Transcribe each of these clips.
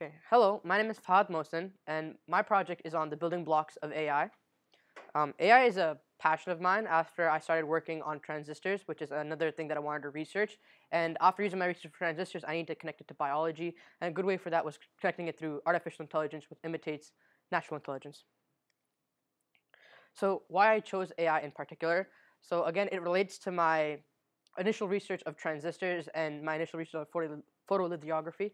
Okay, hello, my name is Fahad Mohsen, and my project is on the building blocks of AI. AI is a passion of mine after I started working on transistors, which is another thing that I wanted to research. And after using my research for transistors, I need to connect it to biology, and a good way for that was connecting it through artificial intelligence, which imitates natural intelligence. So why I chose AI in particular? So again, it relates to my initial research of transistors and my initial research of photolithography.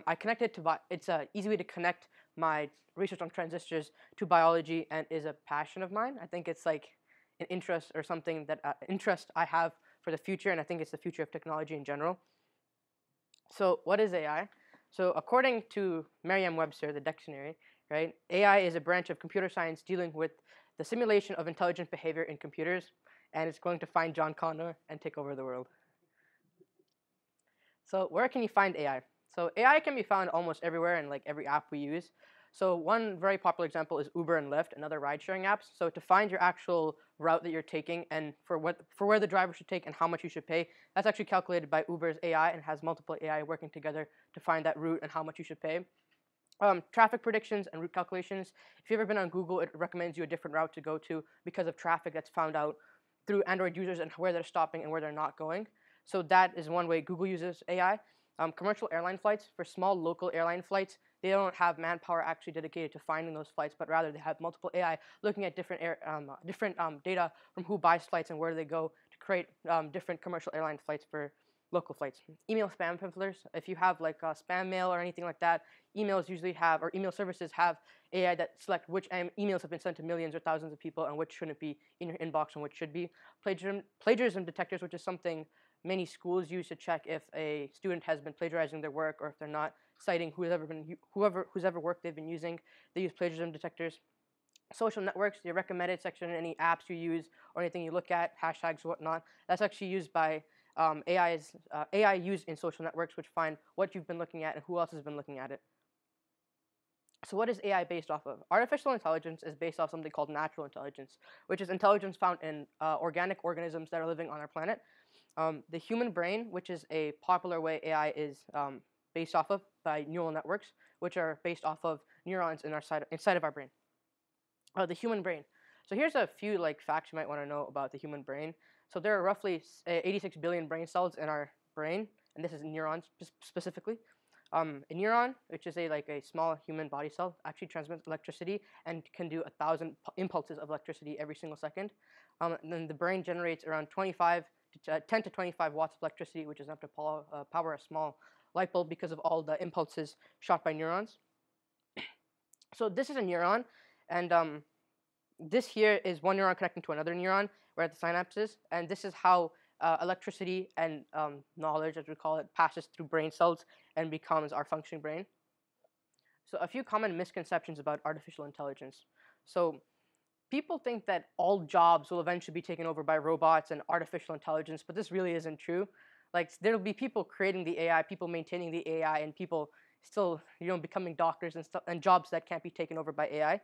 I connected to it's an easy way to connect my research on transistors to biology and is a passion of mine. I think it's like an interest or something that interest I have for the future, and I think it's the future of technology in general. So what is AI? So according to Merriam-Webster, the dictionary, right, AI is a branch of computer science dealing with the simulation of intelligent behavior in computers, and it's going to find John Connor and take over the world. So where can you find AI? So AI can be found almost everywhere in like every app we use. So one very popular example is Uber and Lyft and other ride-sharing apps. So to find your actual route that you're taking and for where the driver should take and how much you should pay, that's actually calculated by Uber's AI and has multiple AI working together to find that route and how much you should pay. Traffic predictions and route calculations. If you've ever been on Google, it recommends you a different route to go to because of traffic that's found out through Android users and where they're stopping and where they're not going. So that is one way Google uses AI. Commercial airline flights, for small local airline flights, they don't have manpower actually dedicated to finding those flights, but rather they have multiple AI looking at different data from who buys flights and where they go to create different commercial airline flights for local flights. Email spam filters. If you have like spam mail or anything like that, emails usually have, or email services have AI that select which emails have been sent to millions or thousands of people and which shouldn't be in your inbox and which should be. Plagiarism detectors, which is something many schools use to check if a student has been plagiarizing their work or if they're not citing whose ever work they've been using. They use plagiarism detectors. Social networks, your recommended section, any apps you use or anything you look at, hashtags, whatnot, that's actually used by AI used in social networks, which find what you've been looking at and who else has been looking at it. So what is AI based off of? Artificial intelligence is based off something called natural intelligence, which is intelligence found in organic organisms that are living on our planet. The human brain, which is a popular way AI is based off of by neural networks, which are based off of neurons inside of our brain. The human brain. So here's a few like facts you might want to know about the human brain. So there are roughly 86 billion brain cells in our brain, and this is neurons specifically. A neuron, which is a small human body cell, actually transmits electricity and can do 1,000 impulses of electricity every single second. And then the brain generates around 10 to 25 watts of electricity, which is enough to power a small light bulb because of all the impulses shot by neurons. So this is a neuron, and this here is one neuron connecting to another neuron. We're at the synapses, and this is how electricity and knowledge, as we call it, passes through brain cells and becomes our functioning brain. So a few common misconceptions about artificial intelligence. So people think that all jobs will eventually be taken over by robots and artificial intelligence, but this really isn't true. Like there'll be people creating the AI, people maintaining the AI, and people still, becoming doctors and stuff, and jobs that can't be taken over by AI.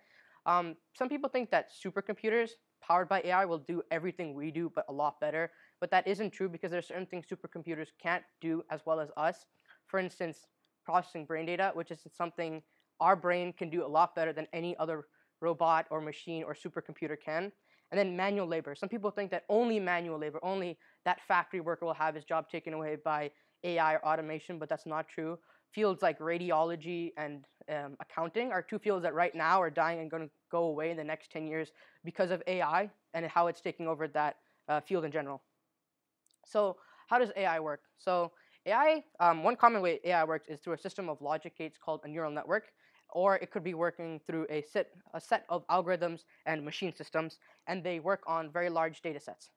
Some people think that supercomputers powered by AI will do everything we do, but a lot better. But that isn't true because there are certain things supercomputers can't do as well as us. For instance, processing brain data, which is something our brain can do a lot better than any other robot or machine or supercomputer can. And then manual labor. Some people think that only manual labor, only that factory worker will have his job taken away by AI or automation, but that's not true. Fields like radiology and accounting are two fields that right now are dying and going to go away in the next 10 years because of AI and how it's taking over that field in general. So how does AI work? So AI, one common way AI works is through a system of logic gates called a neural network, or it could be working through a set of algorithms and machine systems, and they work on very large data sets.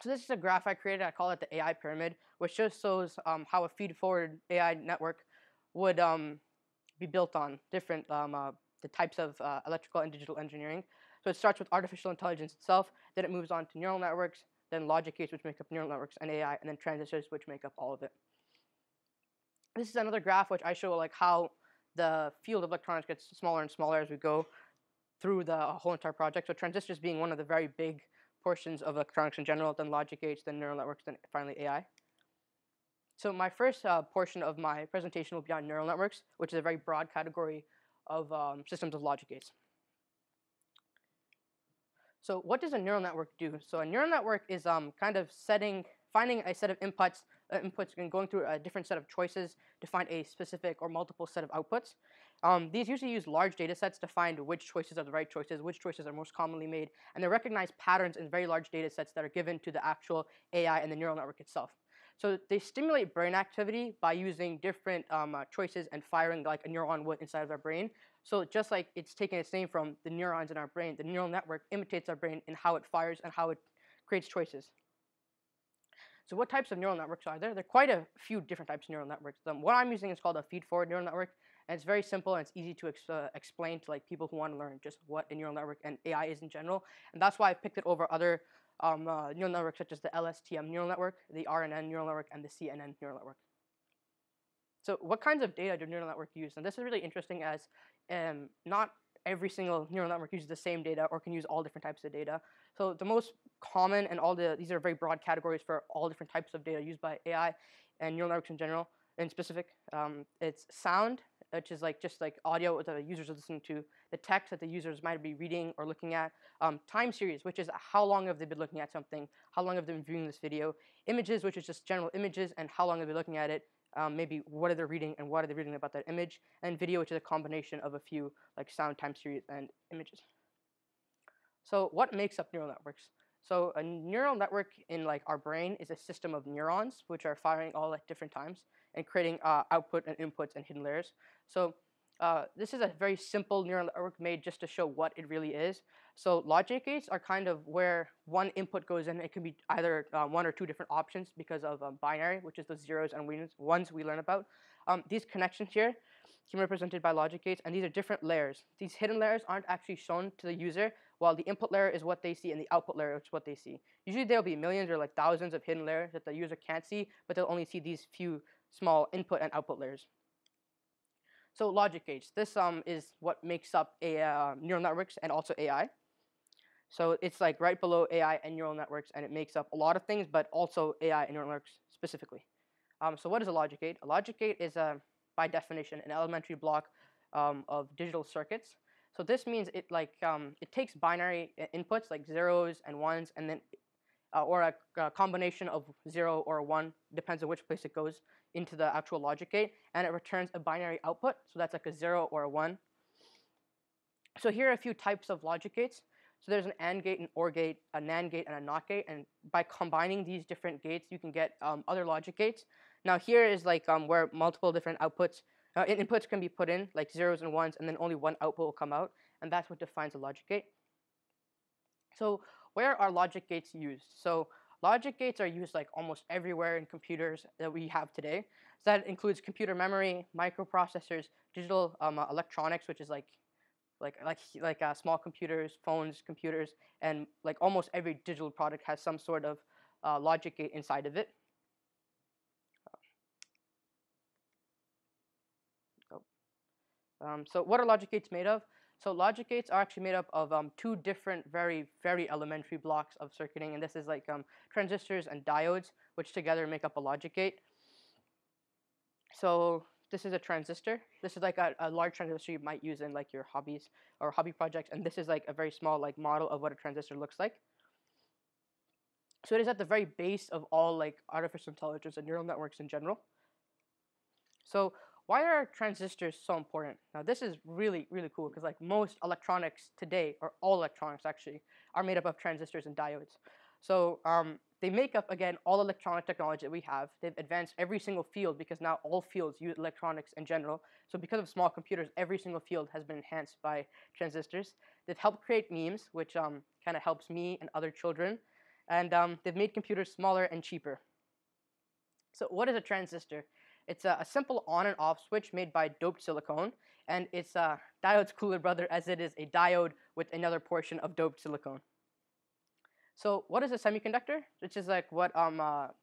So this is a graph I created. I call it the AI pyramid, which just shows how a feed-forward AI network would be built on different the types of electrical and digital engineering. So it starts with artificial intelligence itself, then it moves on to neural networks, then logic gates, which make up neural networks and AI, and then transistors, which make up all of it. This is another graph which I show like how the field of electronics gets smaller and smaller as we go through the whole entire project. So transistors being one of the very big portions of electronics in general, then logic gates, then neural networks, then finally AI. So my first portion of my presentation will be on neural networks, which is a very broad category of systems of logic gates. So what does a neural network do? So a neural network is kind of finding a set of inputs and going through a different set of choices to find a specific or multiple set of outputs. These usually use large data sets to find which choices are the right choices, which choices are most commonly made, and they recognize patterns in very large data sets that are given to the actual AI and the neural network itself. So they stimulate brain activity by using different choices and firing like a neuron would inside of our brain. So just like it's taking its name from the neurons in our brain, the neural network imitates our brain in how it fires and how it creates choices. So what types of neural networks are there? There are quite a few different types of neural networks. What I'm using is called a feed-forward neural network, and it's very simple and it's easy to explain to like people who want to learn just what a neural network and AI is in general. And that's why I picked it over other neural networks such as the LSTM neural network, the RNN neural network, and the CNN neural network. So what kinds of data do neural networks use? And this is really interesting as not every single neural network uses the same data or can use all different types of data. So the most common and these are very broad categories for all different types of data used by AI and neural networks in general. In specific, it's sound, which is like just like audio that the users are listening to, the text that the users might be reading or looking at, time series, which is how long have they been looking at something, how long have they been viewing this video, images, which is just general images and how long have they been looking at it, maybe what are they reading and what are they reading about that image, and video, which is a combination of a few like sound, time series, and images. So what makes up neural networks? So a neural network in like our brain is a system of neurons which are firing all at different times and creating output and inputs and hidden layers. So this is a very simple neural network made just to show what it really is. So logic gates are kind of where one input goes in. It can be either one or two different options because of binary, which is the zeros and ones we learn about. These connections here can be represented by logic gates, and these are different layers. These hidden layers aren't actually shown to the user, while the input layer is what they see and the output layer is what they see. Usually there'll be millions or like thousands of hidden layers that the user can't see, but they'll only see these few small input and output layers. So logic gates, this is what makes up neural networks and also AI. So it's like right below AI and neural networks, and it makes up a lot of things, but also AI and neural networks specifically. So what is a logic gate? A logic gate is, by definition, an elementary block of digital circuits. So this means it it takes binary inputs like zeros and ones, and then or a combination of 0 or 1, depends on which place it goes, into the actual logic gate, and it returns a binary output. So that's like a 0 or a 1. So here are a few types of logic gates. So there's an AND gate, an OR gate, a NAND gate, and a NOT gate. And by combining these different gates, you can get other logic gates. Now here is like where multiple different inputs can be put in, like zeros and ones, and then only one output will come out. And that's what defines a logic gate. So where are logic gates used? So logic gates are used like almost everywhere in computers that we have today. So that includes computer memory, microprocessors, digital electronics, which is like small computers, phones, computers, and like almost every digital product has some sort of logic gate inside of it. So what are logic gates made of? So logic gates are actually made up of two different very, very elementary blocks of circuiting, and this is like transistors and diodes, which together make up a logic gate. So this is a transistor. This is like a large transistor you might use in like your hobbies or hobby projects, and this is like a very small like model of what a transistor looks like. So it is at the very base of all like artificial intelligence and neural networks in general. So why are transistors so important? Now this is really, really cool because like most electronics today, or all electronics actually, are made up of transistors and diodes. So they make up, again, all electronic technology that we have. They've advanced every single field because now all fields use electronics in general. So because of small computers, every single field has been enhanced by transistors. They've helped create memes, which kind of helps me and other children. And they've made computers smaller and cheaper. So what is a transistor? It's a simple on and off switch made by doped silicon, and it's diode's cooler brother, as it is a diode with another portion of doped silicon. So what is a semiconductor? Which is like what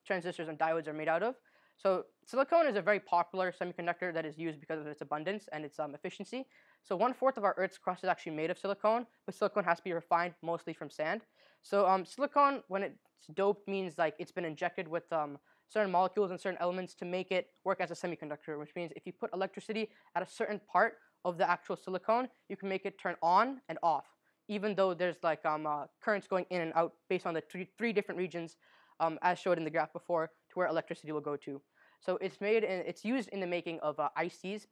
transistors and diodes are made out of. So silicon is a very popular semiconductor that is used because of its abundance and its efficiency. So 1/4 of our Earth's crust is actually made of silicon, but silicon has to be refined mostly from sand. So silicon, when it's doped, means like it's been injected with certain molecules and certain elements to make it work as a semiconductor, which means if you put electricity at a certain part of the actual silicon, you can make it turn on and off, even though there's like currents going in and out based on the three different regions, as showed in the graph before, to where electricity will go to. So it's used in the making of ICs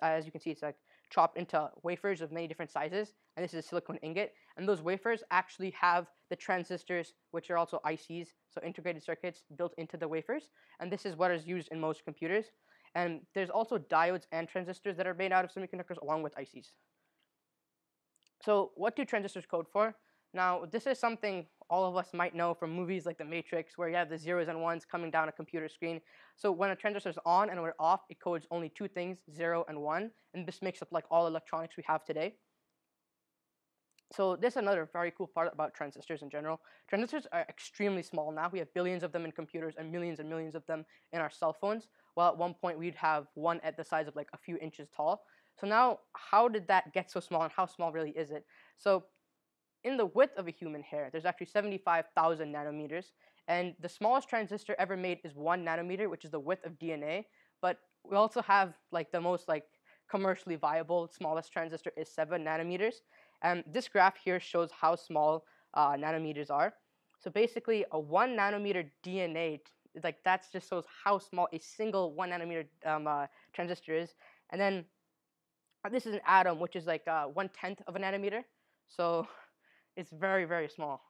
as you can see, it's like chopped into wafers of many different sizes, and this is a silicon ingot. And those wafers actually have the transistors, which are also ICs, so integrated circuits, built into the wafers. And this is what is used in most computers. And there's also diodes and transistors that are made out of semiconductors along with ICs. So what do transistors code for? Now, this is something all of us might know from movies like The Matrix, where you have the zeros and ones coming down a computer screen. So when a transistor is on and when it's off, it codes only two things, 0 and 1, and this makes up like all electronics we have today. So this is another very cool part about transistors in general. Transistors are extremely small now. We have billions of them in computers and millions of them in our cell phones, while at one point we'd have one at the size of like a few inches tall. So now, how did that get so small, and how small really is it? So in the width of a human hair, there's actually 75,000 nanometers, and the smallest transistor ever made is 1 nanometer, which is the width of DNA. But we also have like the most like commercially viable smallest transistor is 7 nanometers. And this graph here shows how small nanometers are. So basically, a 1 nanometer DNA, like that just shows how small a single 1 nanometer transistor is. And then this is an atom, which is like 1/10 of a nanometer. So it's very, very small.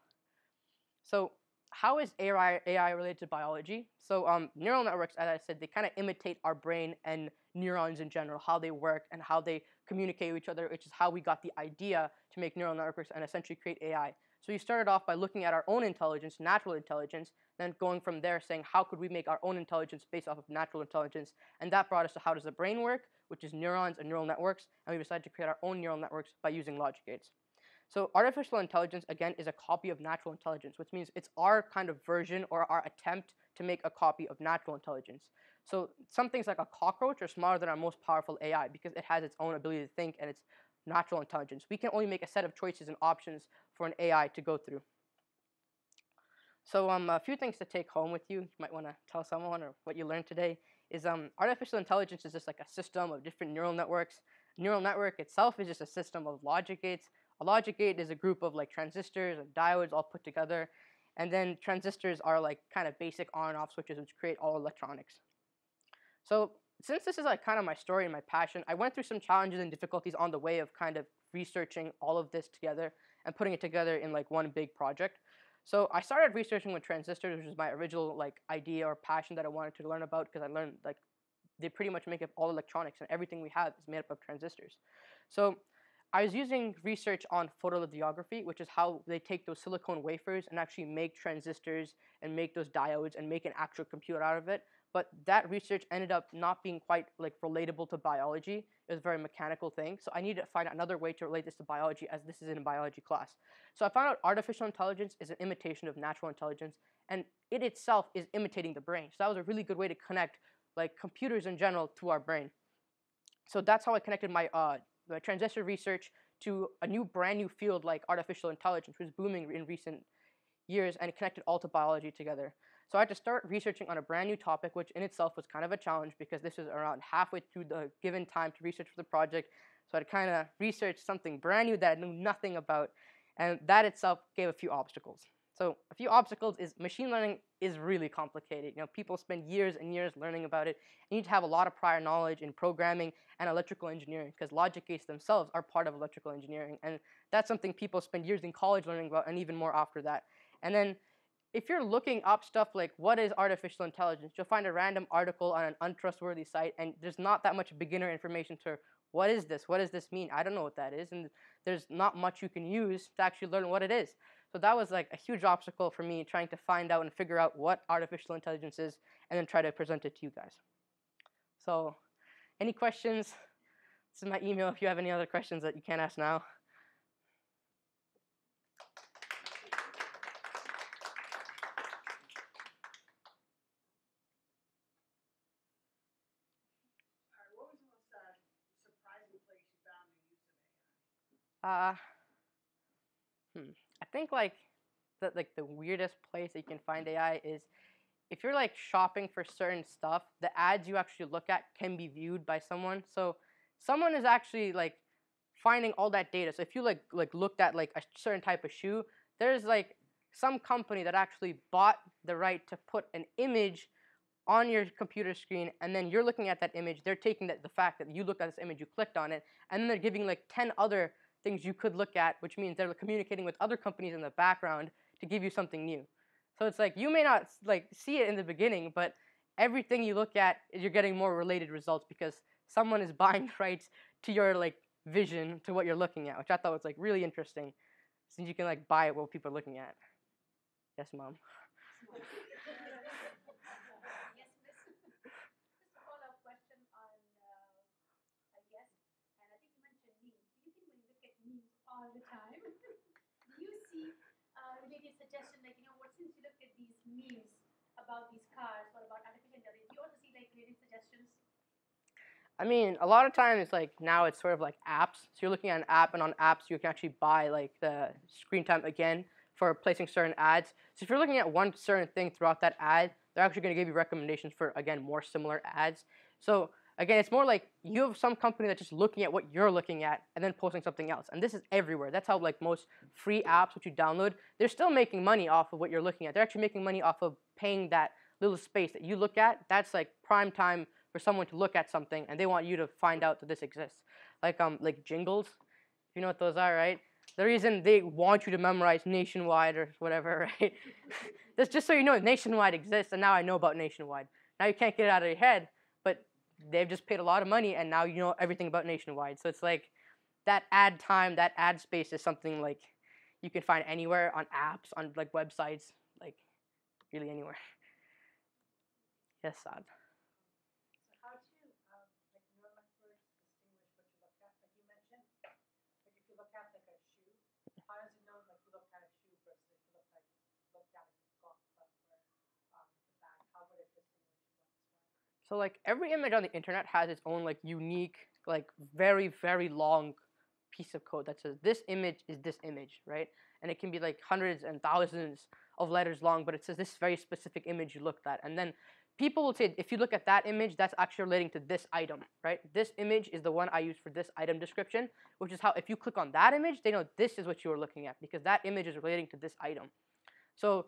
So how is AI related to biology? So neural networks, as I said, they kind of imitate our brain and neurons in general, how they work and how they communicate with each other, which is how we got the idea to make neural networks and essentially create AI. So you started off by looking at our own intelligence, natural intelligence, then going from there saying how could we make our own intelligence based off of natural intelligence, and that brought us to how does the brain work, which is neurons and neural networks, and we decided to create our own neural networks by using logic gates. So artificial intelligence, again, is a copy of natural intelligence, which means it's our kind of version or our attempt to make a copy of natural intelligence. So some things like a cockroach are smarter than our most powerful AI because it has its own ability to think and its natural intelligence. We can only make a set of choices and options for an AI to go through. So a few things to take home with you. You might want to tell someone or what you learned today is artificial intelligence is just like a system of different neural networks. Neural network itself is just a system of logic gates. A logic gate is a group of like transistors and diodes all put together. And then transistors are like kind of basic on and off switches which create all electronics. So since this is like kind of my story and my passion, I went through some challenges and difficulties on the way of kind of researching all of this together and putting it together in like one big project. So I started researching with transistors, which is my original like idea or passion that I wanted to learn about because I learned like they pretty much make up all electronics and everything we have is made up of transistors. So I was using research on photolithography, which is how they take those silicone wafers and actually make transistors and make those diodes and make an actual computer out of it. But that research ended up not being quite like relatable to biology. It was a very mechanical thing. So I needed to find another way to relate this to biology, as this is in a biology class. So I found out artificial intelligence is an imitation of natural intelligence, and it itself is imitating the brain. So that was a really good way to connect like computers in general to our brain. So that's how I connected my transistor research to a brand new field like artificial intelligence, which was booming in recent years, and it connected all to biology together. So I had to start researching on a brand new topic, which in itself was kind of a challenge because this was around halfway through the given time to research for the project. So I had to kind of research something brand new that I knew nothing about, and that itself gave a few obstacles. So a few obstacles is machine learning is really complicated. You know, people spend years and years learning about it. You need to have a lot of prior knowledge in programming and electrical engineering because logic gates themselves are part of electrical engineering, and that's something people spend years in college learning about, and even more after that. And then if you're looking up stuff like what is artificial intelligence, you'll find a random article on an untrustworthy site, and there's not that much beginner information to what is this? What does this mean? I don't know what that is, and there's not much you can use to actually learn what it is. So that was like a huge obstacle for me trying to find out and figure out what artificial intelligence is and then try to present it to you guys. So any questions? This is my email if you have any other questions that you can't ask now. I think like the weirdest place that you can find AI is if you're like shopping for certain stuff, the ads you actually look at can be viewed by someone. So someone is actually like finding all that data. So if you like looked at like a certain type of shoe, there's like some company that actually bought the right to put an image on your computer screen, and then you're looking at that image. They're taking the fact that you looked at this image, you clicked on it, and then they're giving like 10 other things you could look at, which means they're communicating with other companies in the background to give you something new. So it's like you may not like see it in the beginning, but everything you look at, you're getting more related results because someone is buying the rights to your like vision to what you're looking at, which I thought was like really interesting, since you can like buy what people are looking at. Yes, mom. Yes, miss. Just a follow-up question on, I guess, and I think you mentioned memes. Do you think when you look at memes all the time, do you see related suggestion like, what since you looked at these memes about these cars, what about artificial intelligence? Do you also see like related suggestions? I mean, a lot of times, like now it's sort of like apps. So you're looking at an app, and on apps you can actually buy like the screen time again for placing certain ads. So if you're looking at one certain thing throughout that ad, they're actually going to give you recommendations for again more similar ads. So again, it's more like you have some company that's just looking at what you're looking at and then posting something else. And this is everywhere. That's how like most free apps which you download, they're still making money off of what you're looking at. They're actually making money off of paying that little space that you look at. That's like prime time for someone to look at something, and they want you to find out that this exists. Like jingles, you know what those are, right? The reason they want you to memorize Nationwide or whatever, right? That's just so you know Nationwide exists, and now I know about Nationwide. Now you can't get it out of your head, but they've just paid a lot of money, and now you know everything about Nationwide. So it's like that ad time, that ad space is something like you can find anywhere on apps, on like websites, like really anywhere. Yes, Saad. So how to like neural networks distinguish what you look at? Like you mentioned, like if you look at like a shoe, how does it know like you looked at a shoe versus if you looked at a golf club or a bag? How would it distinguish what is what? So like every image on the internet has its own like unique, like very, very long piece of code that says this image is this image, right? And it can be like hundreds and thousands of letters long, but it says this very specific image you looked at. And then people will say, if you look at that image, that's actually relating to this item, right? This image is the one I use for this item description, which is how if you click on that image, they know this is what you were looking at because that image is relating to this item. So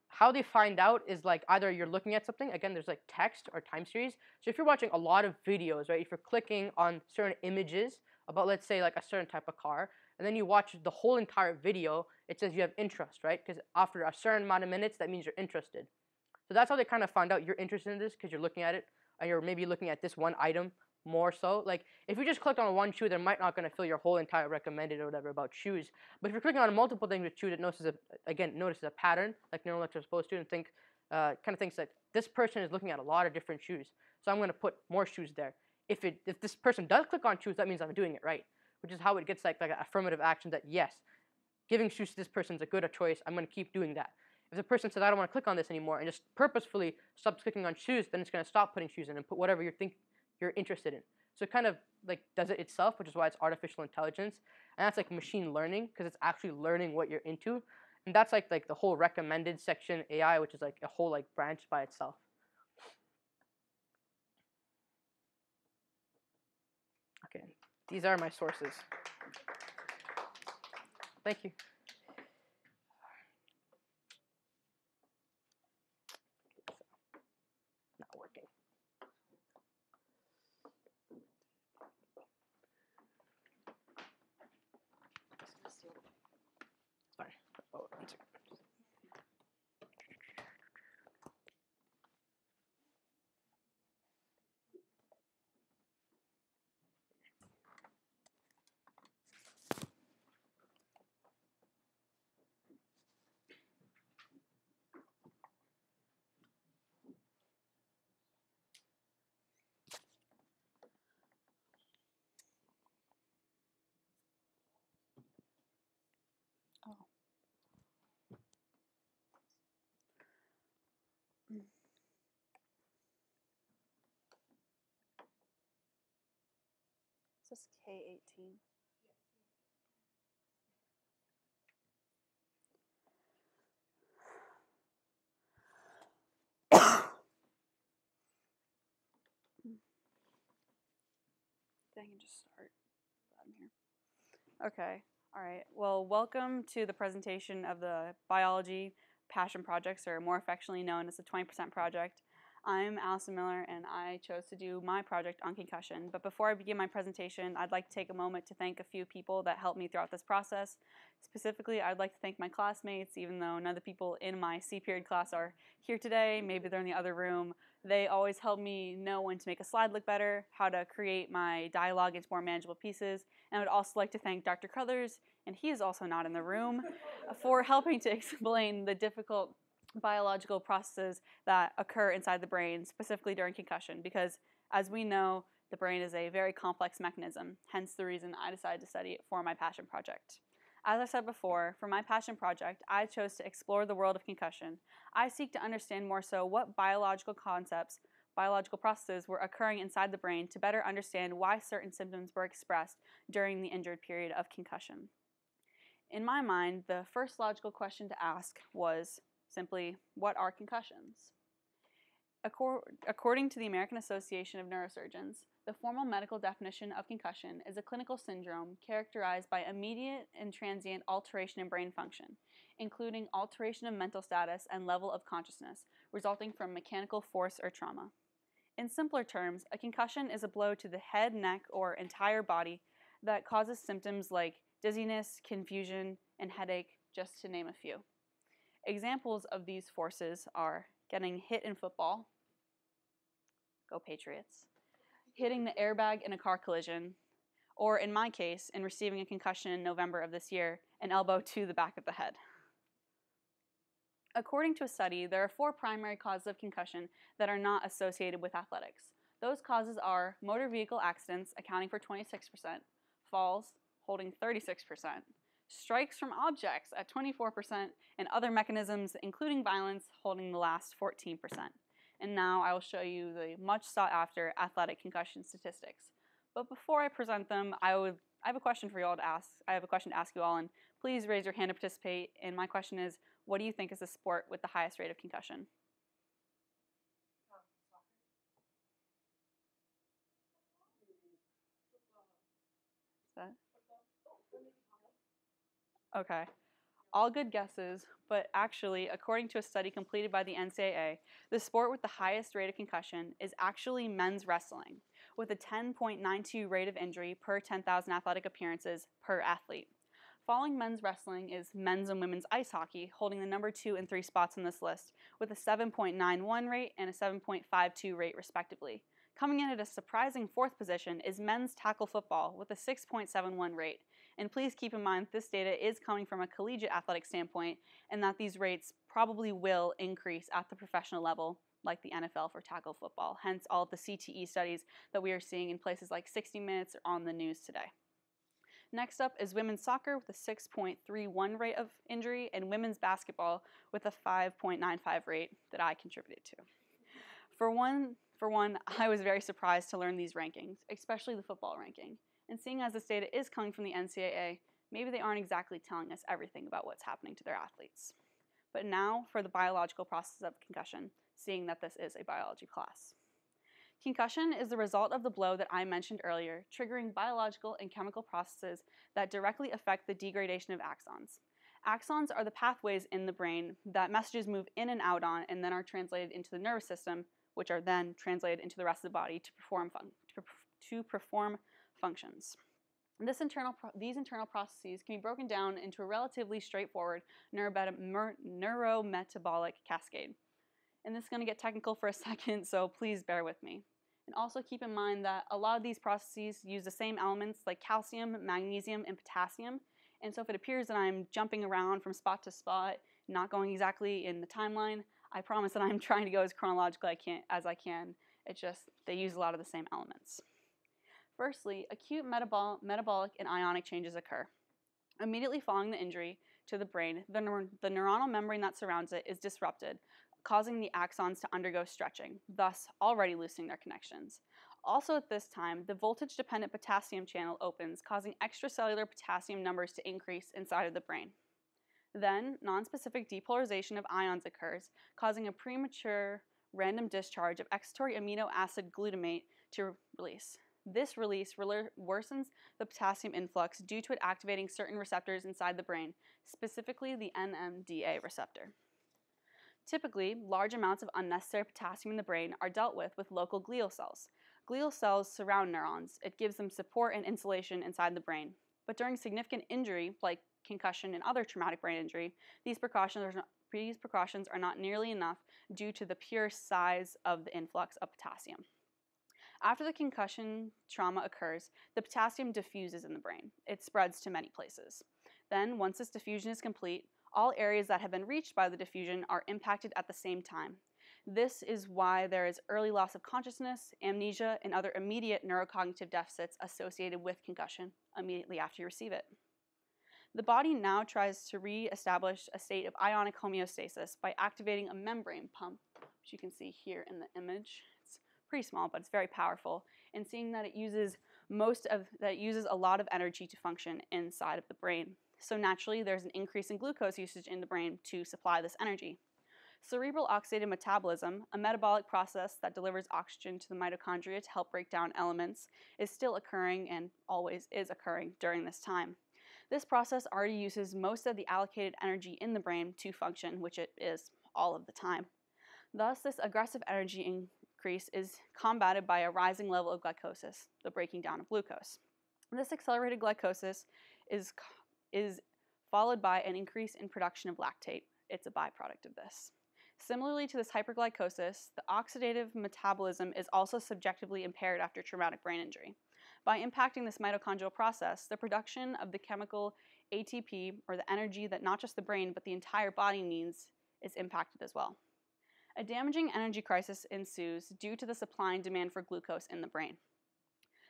how they find out is like either you're looking at something, again, there's like text or time series. So if you're watching a lot of videos, right, if you're clicking on certain images about, let's say, like a certain type of car, and then you watch the whole entire video, it says you have interest, right? Because after a certain amount of minutes, that means you're interested. So that's how they kind of find out you're interested in this because you're looking at it, and you're maybe looking at this one item more so. Like if you just clicked on one shoe, they're might not going to fill your whole entire recommended or whatever about shoes. But if you're clicking on multiple things with shoes, it notices a pattern, like neural networks are supposed to, and kind of thinks that this person is looking at a lot of different shoes. So I'm going to put more shoes there. If this person does click on shoes, that means I'm doing it right, which is how it gets like an affirmative action that yes, giving shoes to this person is a good choice. I'm going to keep doing that. If the person says I don't want to click on this anymore and just purposefully stops clicking on shoes, then it's going to stop putting shoes in and put whatever you're interested in. So it kind of like does it itself, which is why it's artificial intelligence, and that's like machine learning because it's actually learning what you're into, and that's like the whole recommended section AI, which is like a whole like branch by itself. Okay, these are my sources. Thank you. Not working. Fine. Oh, one second. Is this K18? I can just start. I'm here. Okay. All right. Well, welcome to the presentation of the Biology Passion Projects, or more affectionately known as the 20% Project. I'm Allison Miller, and I chose to do my project on concussion. But before I begin my presentation, I'd like to take a moment to thank a few people that helped me throughout this process. Specifically, I'd like to thank my classmates, even though none of the people in my C-period class are here today. Maybe they're in the other room. They always help me know when to make a slide look better, how to create my dialogue into more manageable pieces. And I would also like to thank Dr. Crothers, and he is also not in the room, for helping to explain the difficult biological processes that occur inside the brain, specifically during concussion, because as we know, the brain is a very complex mechanism, hence the reason I decided to study it for my passion project. As I said before, for my passion project, I chose to explore the world of concussion. I seek to understand more so what biological concepts, biological processes were occurring inside the brain to better understand why certain symptoms were expressed during the injured period of concussion. In my mind, the first logical question to ask was simply, what are concussions? According to the American Association of Neurosurgeons, the formal medical definition of concussion is a clinical syndrome characterized by immediate and transient alteration in brain function, including alteration of mental status and level of consciousness, resulting from mechanical force or trauma. In simpler terms, a concussion is a blow to the head, neck, or entire body that causes symptoms like dizziness, confusion, and headache, just to name a few. Examples of these forces are getting hit in football, go Patriots, hitting the airbag in a car collision, or in my case, in receiving a concussion in November of this year, an elbow to the back of the head. According to a study, there are 4 primary causes of concussion that are not associated with athletics. Those causes are motor vehicle accidents, accounting for 26%, falls, holding 36%, strikes from objects at 24%, and other mechanisms, including violence, holding the last 14%. And now I will show you the much sought after athletic concussion statistics. But before I present them, I have a question for you all to ask. I have a question to ask you all, and please raise your hand to participate. And my question is, what do you think is the sport with the highest rate of concussion? Is that? Okay. All good guesses, but actually, according to a study completed by the NCAA, the sport with the highest rate of concussion is actually men's wrestling, with a 10.92 rate of injury per 10,000 athletic appearances per athlete. Following men's wrestling is men's and women's ice hockey, holding the number 2 and 3 spots on this list, with a 7.91 rate and a 7.52 rate respectively. Coming in at a surprising 4th position is men's tackle football with a 6.71 rate. And please keep in mind this data is coming from a collegiate athletic standpoint, and that these rates probably will increase at the professional level, like the NFL for tackle football, hence all of the CTE studies that we are seeing in places like 60 Minutes or on the news today. Next up is women's soccer with a 6.31 rate of injury, and women's basketball with a 5.95 rate that I contributed to. For one, I was very surprised to learn these rankings, especially the football ranking. And seeing as this data is coming from the NCAA, maybe they aren't exactly telling us everything about what's happening to their athletes. But now for the biological process of concussion, seeing that this is a biology class. Concussion is the result of the blow that I mentioned earlier, triggering biological and chemical processes that directly affect the degradation of axons. Axons are the pathways in the brain that messages move in and out on and then are translated into the nervous system, which are then translated into the rest of the body to perform functions. These internal processes can be broken down into a relatively straightforward neurometabolic cascade. And this is going to get technical for a second, so please bear with me. And also keep in mind that a lot of these processes use the same elements like calcium, magnesium, and potassium. And so if it appears that I'm jumping around from spot to spot, not going exactly in the timeline, I promise that I'm trying to go as chronologically as I can. It's just they use a lot of the same elements. Firstly, acute metabolic and ionic changes occur. Immediately following the injury to the brain, the neuronal membrane that surrounds it is disrupted, causing the axons to undergo stretching, thus already loosening their connections. Also at this time, the voltage-dependent potassium channel opens, causing extracellular potassium numbers to increase inside of the brain. Then, nonspecific depolarization of ions occurs, causing a premature random discharge of excitatory amino acid glutamate to release. This release worsens the potassium influx due to it activating certain receptors inside the brain, specifically the NMDA receptor. Typically, large amounts of unnecessary potassium in the brain are dealt with local glial cells. Glial cells surround neurons. It gives them support and insulation inside the brain. But during significant injury, like concussion and other traumatic brain injury, these precautions are not nearly enough due to the pure size of the influx of potassium. After the concussion trauma occurs, the potassium diffuses in the brain. It spreads to many places. Then, once this diffusion is complete, all areas that have been reached by the diffusion are impacted at the same time. This is why there is early loss of consciousness, amnesia, and other immediate neurocognitive deficits associated with concussion immediately after you receive it. The body now tries to re-establish a state of ionic homeostasis by activating a membrane pump, which you can see here in the image. It's pretty small, but it's very powerful, and seeing that it uses a lot of energy to function inside of the brain. So naturally, there's an increase in glucose usage in the brain to supply this energy. Cerebral oxidative metabolism, a metabolic process that delivers oxygen to the mitochondria to help break down elements, is still occurring and always is occurring during this time. This process already uses most of the allocated energy in the brain to function, which it is all of the time. Thus, this aggressive energy increase is combated by a rising level of glycosis, the breaking down of glucose. This accelerated glycosis is followed by an increase in production of lactate. It's a byproduct of this. Similarly to this hyperglycosis, the oxidative metabolism is also subjectively impaired after traumatic brain injury. By impacting this mitochondrial process, the production of the chemical ATP, or the energy that not just the brain but the entire body needs, is impacted as well. A damaging energy crisis ensues due to the supply and demand for glucose in the brain.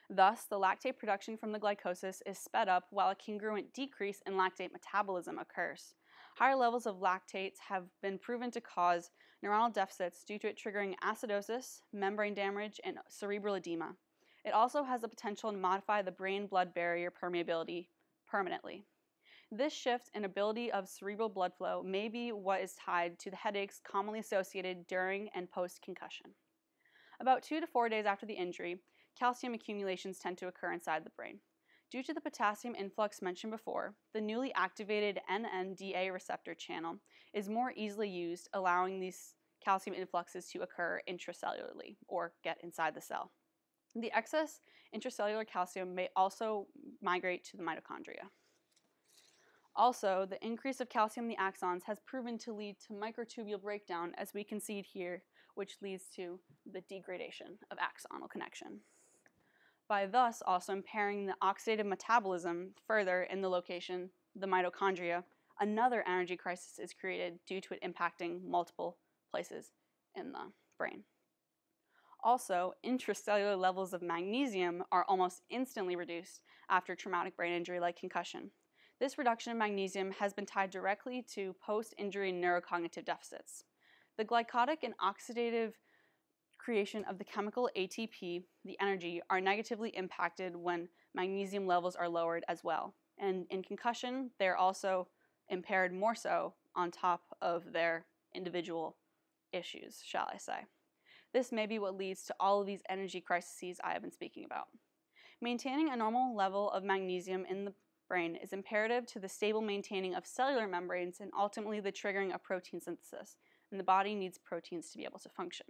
Thus, the lactate production from the glycosis is sped up while a congruent decrease in lactate metabolism occurs. Higher levels of lactates have been proven to cause neuronal deficits due to it triggering acidosis, membrane damage, and cerebral edema. It also has the potential to modify the brain-blood barrier permeability permanently. This shift in ability of cerebral blood flow may be what is tied to the headaches commonly associated during and post-concussion. About 2 to 4 days after the injury, calcium accumulations tend to occur inside the brain. Due to the potassium influx mentioned before, the newly activated NMDA receptor channel is more easily used, allowing these calcium influxes to occur intracellularly or get inside the cell. The excess intracellular calcium may also migrate to the mitochondria. Also, the increase of calcium in the axons has proven to lead to microtubule breakdown, as we can see here, which leads to the degradation of axonal connection, by thus also impairing the oxidative metabolism further in the location, the mitochondria. Another energy crisis is created due to it impacting multiple places in the brain. Also, intracellular levels of magnesium are almost instantly reduced after traumatic brain injury like concussion. This reduction in magnesium has been tied directly to post-injury neurocognitive deficits. The glycotic and oxidative creation of the chemical ATP, the energy, are negatively impacted when magnesium levels are lowered as well. And in concussion, they're also impaired more so on top of their individual issues, shall I say. This may be what leads to all of these energy crises I have been speaking about. Maintaining a normal level of magnesium in the brain is imperative to the stable maintaining of cellular membranes and ultimately the triggering of protein synthesis, and the body needs proteins to be able to function.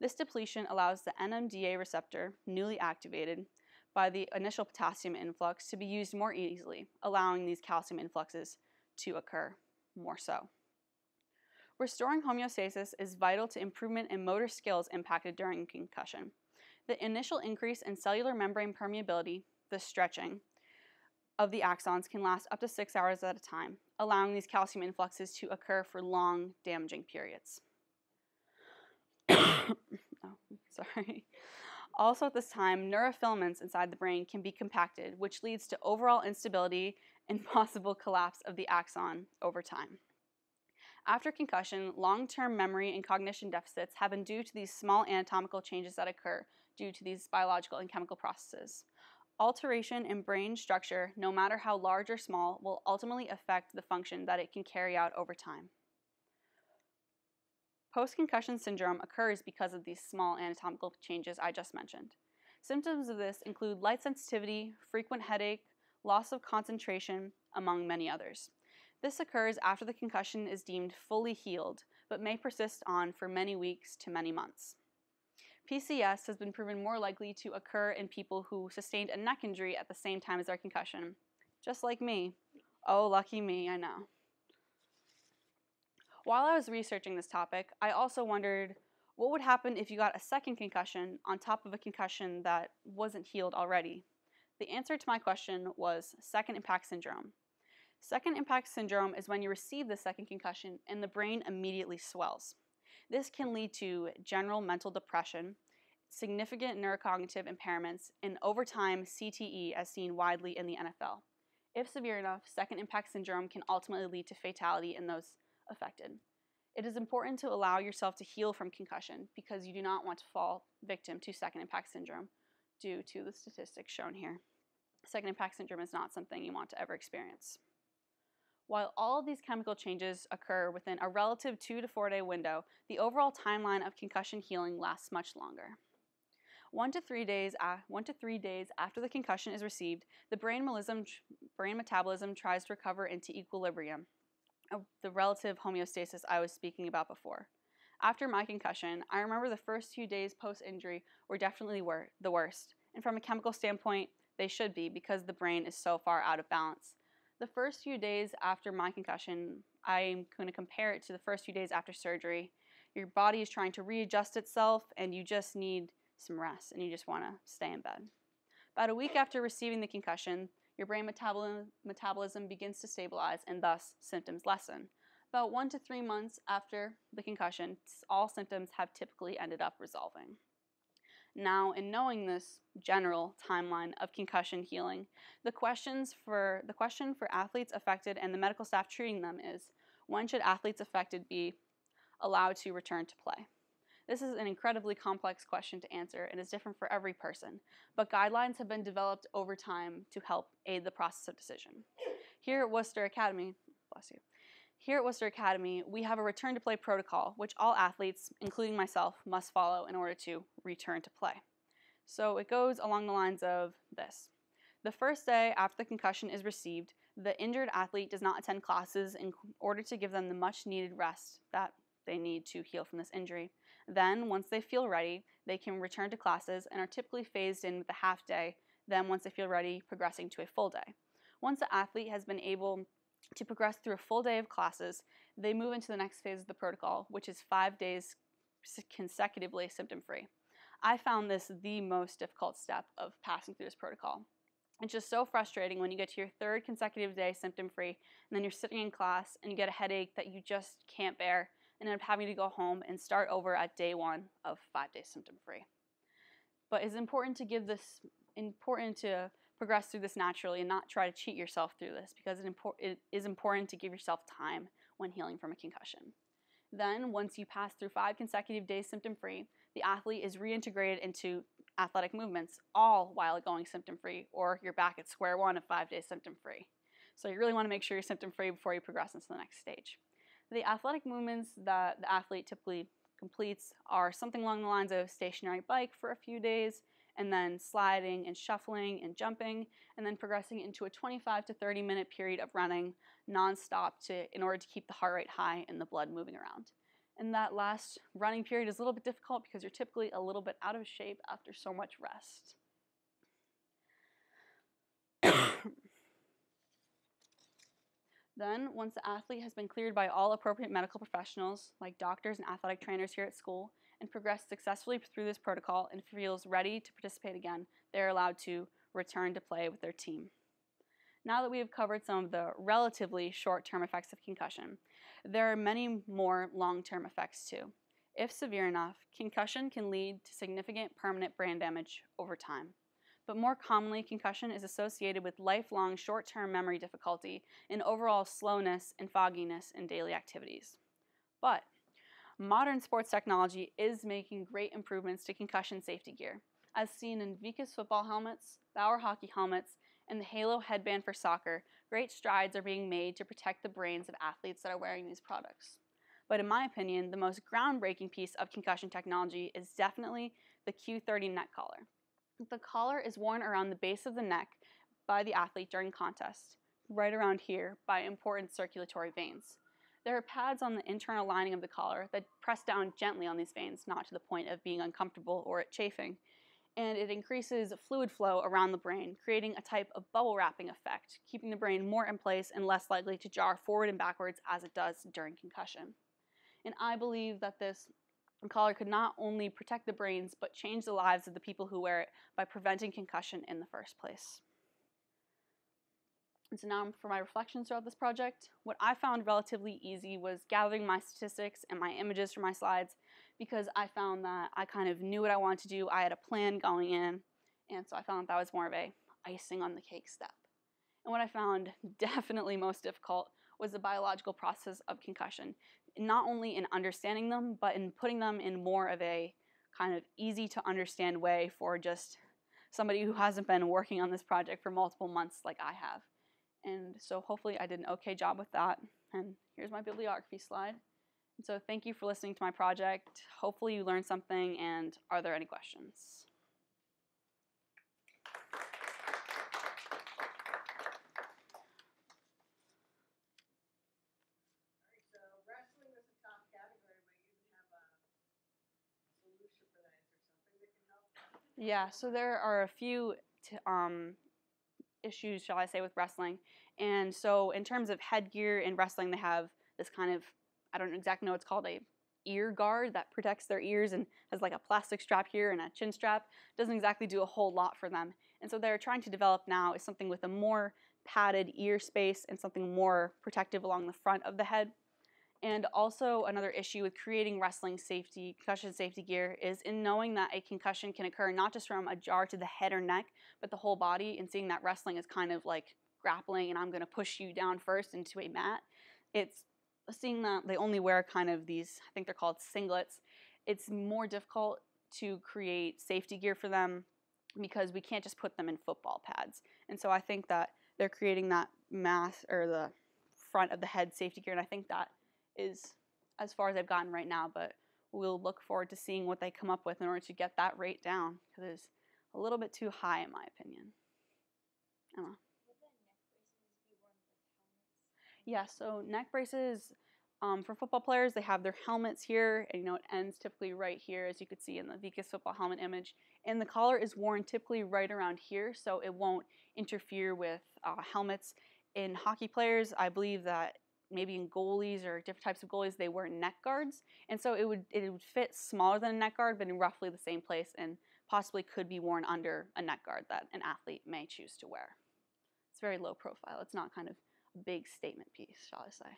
This depletion allows the NMDA receptor, newly activated by the initial potassium influx, to be used more easily, allowing these calcium influxes to occur more so. Restoring homeostasis is vital to improvement in motor skills impacted during concussion. The initial increase in cellular membrane permeability, the stretching of the axons, can last up to 6 hours at a time, allowing these calcium influxes to occur for long, damaging periods. Also at this time, neurofilaments inside the brain can be compacted, which leads to overall instability and possible collapse of the axon over time. After concussion, long-term memory and cognition deficits have been due to these small anatomical changes that occur due to these biological and chemical processes. Alteration in brain structure, no matter how large or small, will ultimately affect the function that it can carry out over time. Post-concussion syndrome occurs because of these small anatomical changes I just mentioned. Symptoms of this include light sensitivity, frequent headache, loss of concentration, among many others. This occurs after the concussion is deemed fully healed, but may persist on for many weeks to many months. PCS has been proven more likely to occur in people who sustained a neck injury at the same time as their concussion. Just like me. Oh, lucky me, I know. While I was researching this topic, I also wondered what would happen if you got a second concussion on top of a concussion that wasn't healed already. The answer to my question was second impact syndrome. Second impact syndrome is when you receive the second concussion and the brain immediately swells. This can lead to general mental depression, significant neurocognitive impairments, and over time CTE as seen widely in the NFL. If severe enough, second impact syndrome can ultimately lead to fatality in those affected. It is important to allow yourself to heal from concussion because you do not want to fall victim to second impact syndrome due to the statistics shown here. Second impact syndrome is not something you want to ever experience. While all of these chemical changes occur within a relative 2 to 4 day window, the overall timeline of concussion healing lasts much longer. 1 to 3 days after the concussion is received, the brain metabolism tries to recover into equilibrium, the relative homeostasis I was speaking about before. After my concussion, I remember the first few days post-injury were definitely the worst, and from a chemical standpoint, they should be because the brain is so far out of balance. The first few days after my concussion, I'm going to compare it to the first few days after surgery. Your body is trying to readjust itself, and you just need some rest, and you just want to stay in bed. About a week after receiving the concussion, your brain metabolism begins to stabilize, and thus symptoms lessen. About 1 to 3 months after the concussion, all symptoms have typically ended up resolving. Now, in knowing this general timeline of concussion healing, the question for athletes affected and the medical staff treating them is, when should athletes affected be allowed to return to play? This is an incredibly complex question to answer and is different for every person, but guidelines have been developed over time to help aid the process of decision. Here at Worcester Academy, we have a return to play protocol, which all athletes, including myself, must follow in order to return to play. So it goes along the lines of this. The first day after the concussion is received, the injured athlete does not attend classes in order to give them the much needed rest that they need to heal from this injury. Then, once they feel ready, they can return to classes and are typically phased in with a half day, then once they feel ready, progressing to a full day. Once the athlete has been able to progress through a full day of classes, they move into the next phase of the protocol, which is 5 days consecutively symptom-free. I found this the most difficult step of passing through this protocol. It's just so frustrating when you get to your 3rd consecutive day symptom-free, and then you're sitting in class and you get a headache that you just can't bear, and end up having to go home and start over at day 1 of 5 days symptom-free. But it's important to progress through this naturally and not try to cheat yourself through this because it is important to give yourself time when healing from a concussion. Then, once you pass through 5 consecutive days symptom-free, the athlete is reintegrated into athletic movements, all while going symptom-free, or you're back at square one of 5 days symptom-free. So you really want to make sure you're symptom-free before you progress into the next stage. The athletic movements that the athlete typically completes are something along the lines of stationary bike for a few days, and then sliding and shuffling and jumping, and then progressing into a 25 to 30 minute period of running non-stop in order to keep the heart rate high and the blood moving around. And that last running period is a little bit difficult because you're typically a little bit out of shape after so much rest. Then, once the athlete has been cleared by all appropriate medical professionals, like doctors and athletic trainers here at school, and progressed successfully through this protocol and feels ready to participate again, they are allowed to return to play with their team. Now that we have covered some of the relatively short-term effects of concussion, there are many more long-term effects too. If severe enough, concussion can lead to significant permanent brain damage over time. But more commonly, concussion is associated with lifelong short-term memory difficulty and overall slowness and fogginess in daily activities. But modern sports technology is making great improvements to concussion safety gear, as seen in Vicus football helmets, Bauer hockey helmets, and the Halo headband for soccer. Great strides are being made to protect the brains of athletes that are wearing these products. But in my opinion, the most groundbreaking piece of concussion technology is definitely the Q30 neck collar. The collar is worn around the base of the neck by the athlete during contest, right around here by important circulatory veins. There are pads on the internal lining of the collar that press down gently on these veins, not to the point of being uncomfortable or it chafing, and it increases fluid flow around the brain, creating a type of bubble wrapping effect, keeping the brain more in place and less likely to jar forward and backwards as it does during concussion. And I believe that this collar could not only protect the brains, but change the lives of the people who wear it by preventing concussion in the first place. And so now for my reflections throughout this project. What I found relatively easy was gathering my statistics and my images for my slides, because I found that I kind of knew what I wanted to do. I had a plan going in, and so I found that was more of a icing on the cake step. And what I found definitely most difficult was the biological process of concussion, not only in understanding them, but in putting them in more of a kind of easy to understand way for just somebody who hasn't been working on this project for multiple months like I have. And so hopefully I did an okay job with that. And here's my bibliography slide. And so thank you for listening to my project. Hopefully you learned something, and are there any questions? So wrestling is a top category, but you didn't have a solution for that. Is there something that can help? Yeah, so there are a few issues, shall I say, with wrestling. And so in terms of headgear in wrestling, they have this kind of, I don't exactly know, it's called a ear guard that protects their ears and has like a plastic strap here and a chin strap. Doesn't exactly do a whole lot for them. And so they're trying to develop now is something with a more padded ear space and something more protective along the front of the head. And also another issue with creating wrestling safety, concussion safety gear is in knowing that a concussion can occur not just from a jar to the head or neck, but the whole body, and seeing that wrestling is kind of like grappling and I'm going to push you down first into a mat. It's seeing that they only wear kind of these, I think they're called singlets. It's more difficult to create safety gear for them because we can't just put them in football pads. And so I think that they're creating that mass or the front of the head safety gear, and I think that is as far as I've gotten right now, but we'll look forward to seeing what they come up with in order to get that rate down, because it's a little bit too high in my opinion. Emma? Will the neck braces be worn with helmets? Yeah, so neck braces for football players, they have their helmets here, and it ends typically right here, as you could see in the Vicus football helmet image. And the collar is worn typically right around here, so it won't interfere with helmets. In hockey players, I believe that maybe in goalies or different types of goalies, they wear neck guards. And so it would fit smaller than a neck guard, but in roughly the same place, and possibly could be worn under a neck guard that an athlete may choose to wear. It's very low profile. It's not kind of a big statement piece, shall I say.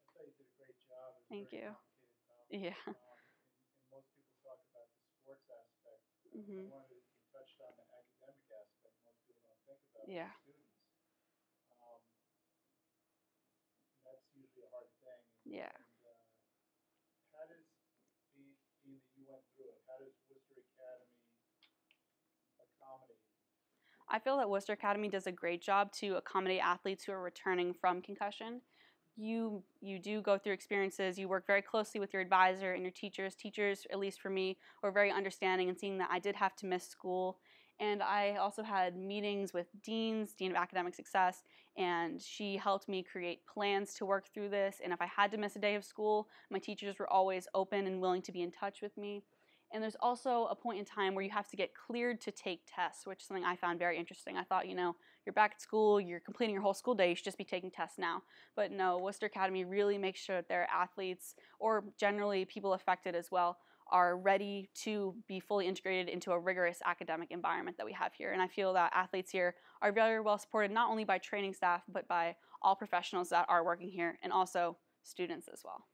I thought you did a great job. It was a Thank very you. complicated topic. Yeah. And most people talk about the sports aspect. Mhm. I wanted you touched on the academic aspect. Most people don't think about Yeah. for students. That's usually a hard thing. Yeah. And how does, being that you went through it, how does Worcester Academy accommodate? I feel that Worcester Academy does a great job to accommodate athletes who are returning from concussion. You do go through experiences. You work very closely with your advisor and your teachers. Teachers, at least for me, were very understanding and seeing that I did have to miss school. And I also had meetings with Dean of Academic Success, and she helped me create plans to work through this. And if I had to miss a day of school, my teachers were always open and willing to be in touch with me. And there's also a point in time where you have to get cleared to take tests, which is something I found very interesting. I thought, you're back at school, you're completing your whole school day, you should just be taking tests now. But no, Worcester Academy really makes sure that their athletes, or generally people affected as well, are ready to be fully integrated into a rigorous academic environment that we have here. And I feel that athletes here are very well supported, not only by training staff, but by all professionals that are working here, and also students as well.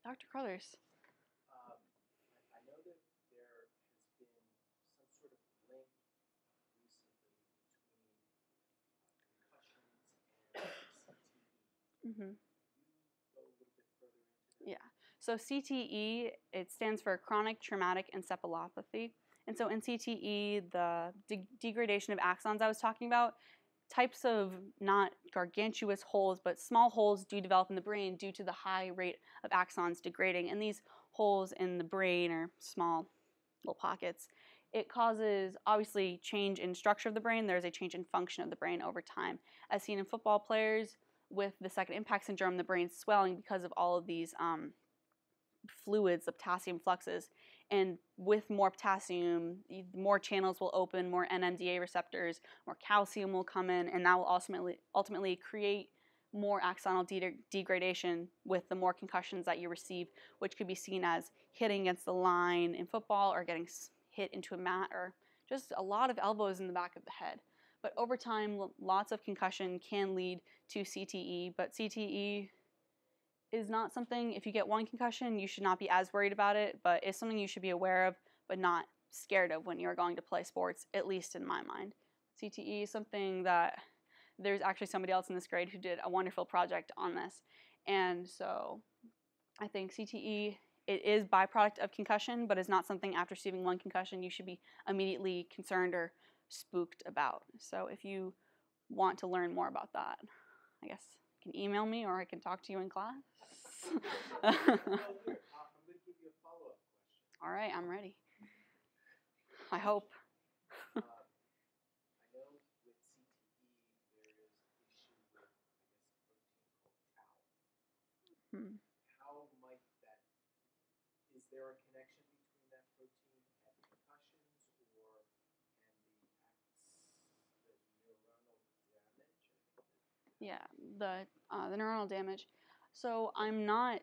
Dr. Crothers. I know that there has been some sort of link recently between concussions and CTE. Mm-hmm. Can you go a little bit further into that? Yeah. So CTE, it stands for chronic traumatic encephalopathy. And so in CTE, the degradation of axons I was talking about, types of not gargantuous holes, but small holes do develop in the brain due to the high rate of axons degrading. And these holes in the brain or small little pockets, it causes obviously change in structure of the brain. There's a change in function of the brain over time. As seen in football players with the second impact syndrome, the brain's swelling because of all of these fluids, the potassium fluxes. And with more potassium, more channels will open, more NMDA receptors, more calcium will come in, and that will ultimately create more axonal degradation with the more concussions that you receive, which could be seen as hitting against the line in football or getting hit into a mat or just a lot of elbows in the back of the head. But over time, lots of concussion can lead to CTE, but CTE is not something, if you get one concussion, you should not be as worried about it, but it's something you should be aware of, but not scared of when you're going to play sports, at least in my mind. CTE is something that there's actually somebody else in this grade who did a wonderful project on this. And so I think CTE, it is byproduct of concussion, but is not something after receiving one concussion you should be immediately concerned or spooked about. So if you want to learn more about that, I guess you can email me or I can talk to you in class. I'm going to give you a follow-up question. All right, I'm ready. I hope. I know with CTE there is issue with, I guess, a protein called tau. How might that, is there a connection between that protein and concussions, or can the neuronal damage? Yeah, the neuronal damage. So I'm not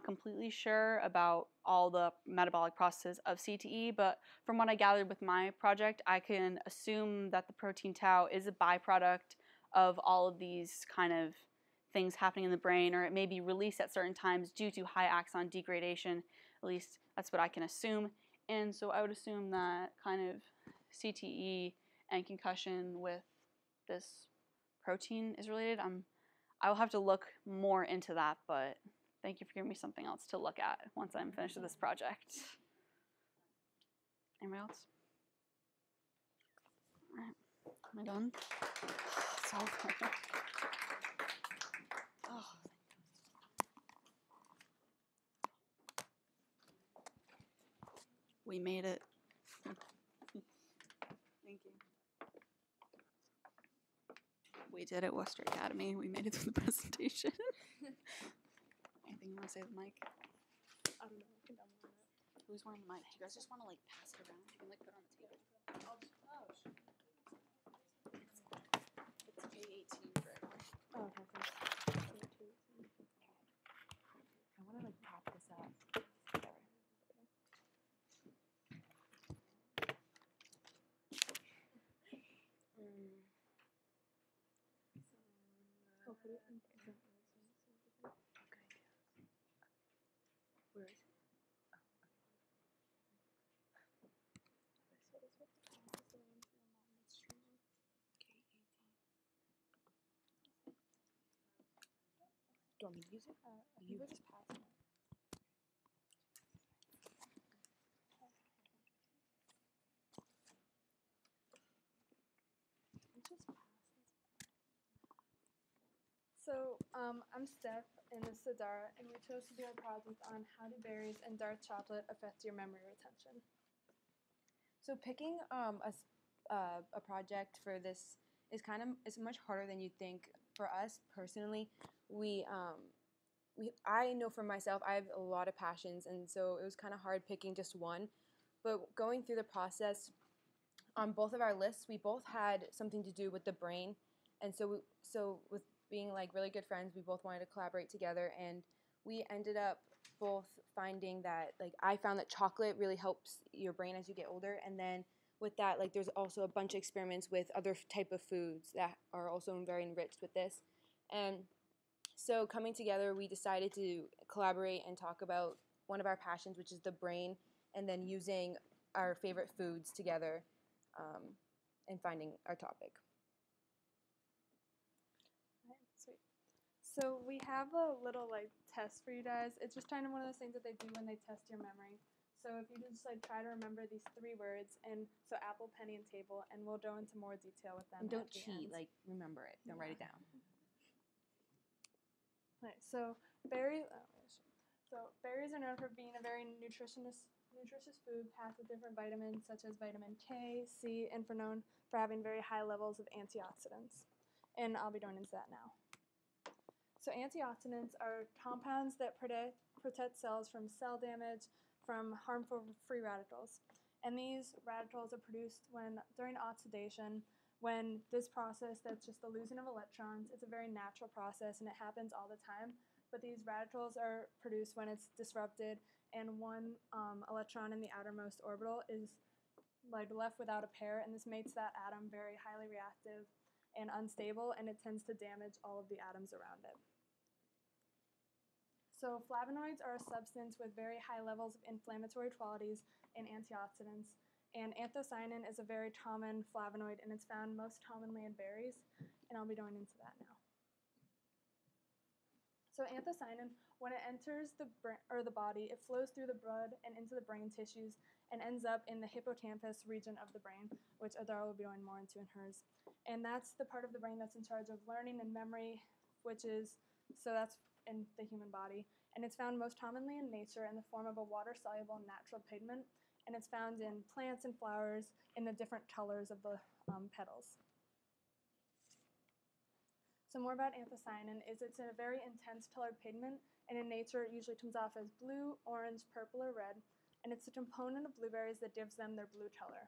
completely sure about all the metabolic processes of CTE, but from what I gathered with my project, I can assume that the protein tau is a byproduct of all of these kind of things happening in the brain, or it may be released at certain times due to high axon degradation. At least that's what I can assume. And so I would assume that kind of CTE and concussion with this protein is related. I will have to look more into that, but thank you for giving me something else to look at once I'm finished with this project. Anybody else? All right. Am I done? It's over. Oh. We made it. Thank you. We did it, Worcester Academy. We made it through the presentation. Anything you want to say to the mic? I don't know. I think I'm on it. Who's wearing the mic? Do you guys just want to like pass it around? You can like put it on the table. It's K18 for everyone. Oh, okay. Thanks. I want to like pop this up. Oh, put it in present. Where is it? Do you want me to use it? You just pass it. So, I'm Steph, and this is Adara, and we chose to do a project on how do berries and dark chocolate affect your memory retention. So picking a project for this is much harder than you'd think. For us personally, I know for myself I have a lot of passions, and so it was kind of hard picking just one. But going through the process, on both of our lists, we both had something to do with the brain, and so with being like really good friends, we both wanted to collaborate together, and we ended up both finding that, like, I found that chocolate really helps your brain as you get older, and then with that, like, there's also a bunch of experiments with other type of foods that are also very enriched with this. And so coming together, we decided to collaborate and talk about one of our passions, which is the brain, and then using our favorite foods together and finding our topic. Sweet. So we have a little like test for you guys. It's just kind of one of those things that they do when they test your memory. So if you just like try to remember these 3 words, and so apple, penny, and table, and we'll go into more detail with them. And don't at the cheat, end. like, remember it. Don't write it down. Right, so berries. So berries are known for being a very nutritious food packed with different vitamins such as vitamin K, C, and known for having very high levels of antioxidants. And I'll be going into that now. So antioxidants are compounds that protect cells from cell damage from harmful free radicals. And these radicals are produced during oxidation, when this process that's just the losing of electrons. It's a very natural process and it happens all the time. But these radicals are produced when it's disrupted and one electron in the outermost orbital is left without a pair, and this makes that atom very highly reactive and unstable, and it tends to damage all of the atoms around it. So flavonoids are a substance with very high levels of inflammatory qualities and antioxidants, and anthocyanin is a very common flavonoid, and it's found most commonly in berries, and I'll be going into that now. So anthocyanin, when it enters the body, it flows through the blood and into the brain tissues and ends up in the hippocampus region of the brain, which Adara will be going more into in hers. And that's the part of the brain that's in charge of learning and memory, that's in the human body. And it's found most commonly in nature in the form of a water-soluble natural pigment, and it's found in plants and flowers in the different colors of the petals. So more about anthocyanin is it's a very intense colored pigment, and in nature it usually comes off as blue, orange, purple, or red, and it's a component of blueberries that gives them their blue color.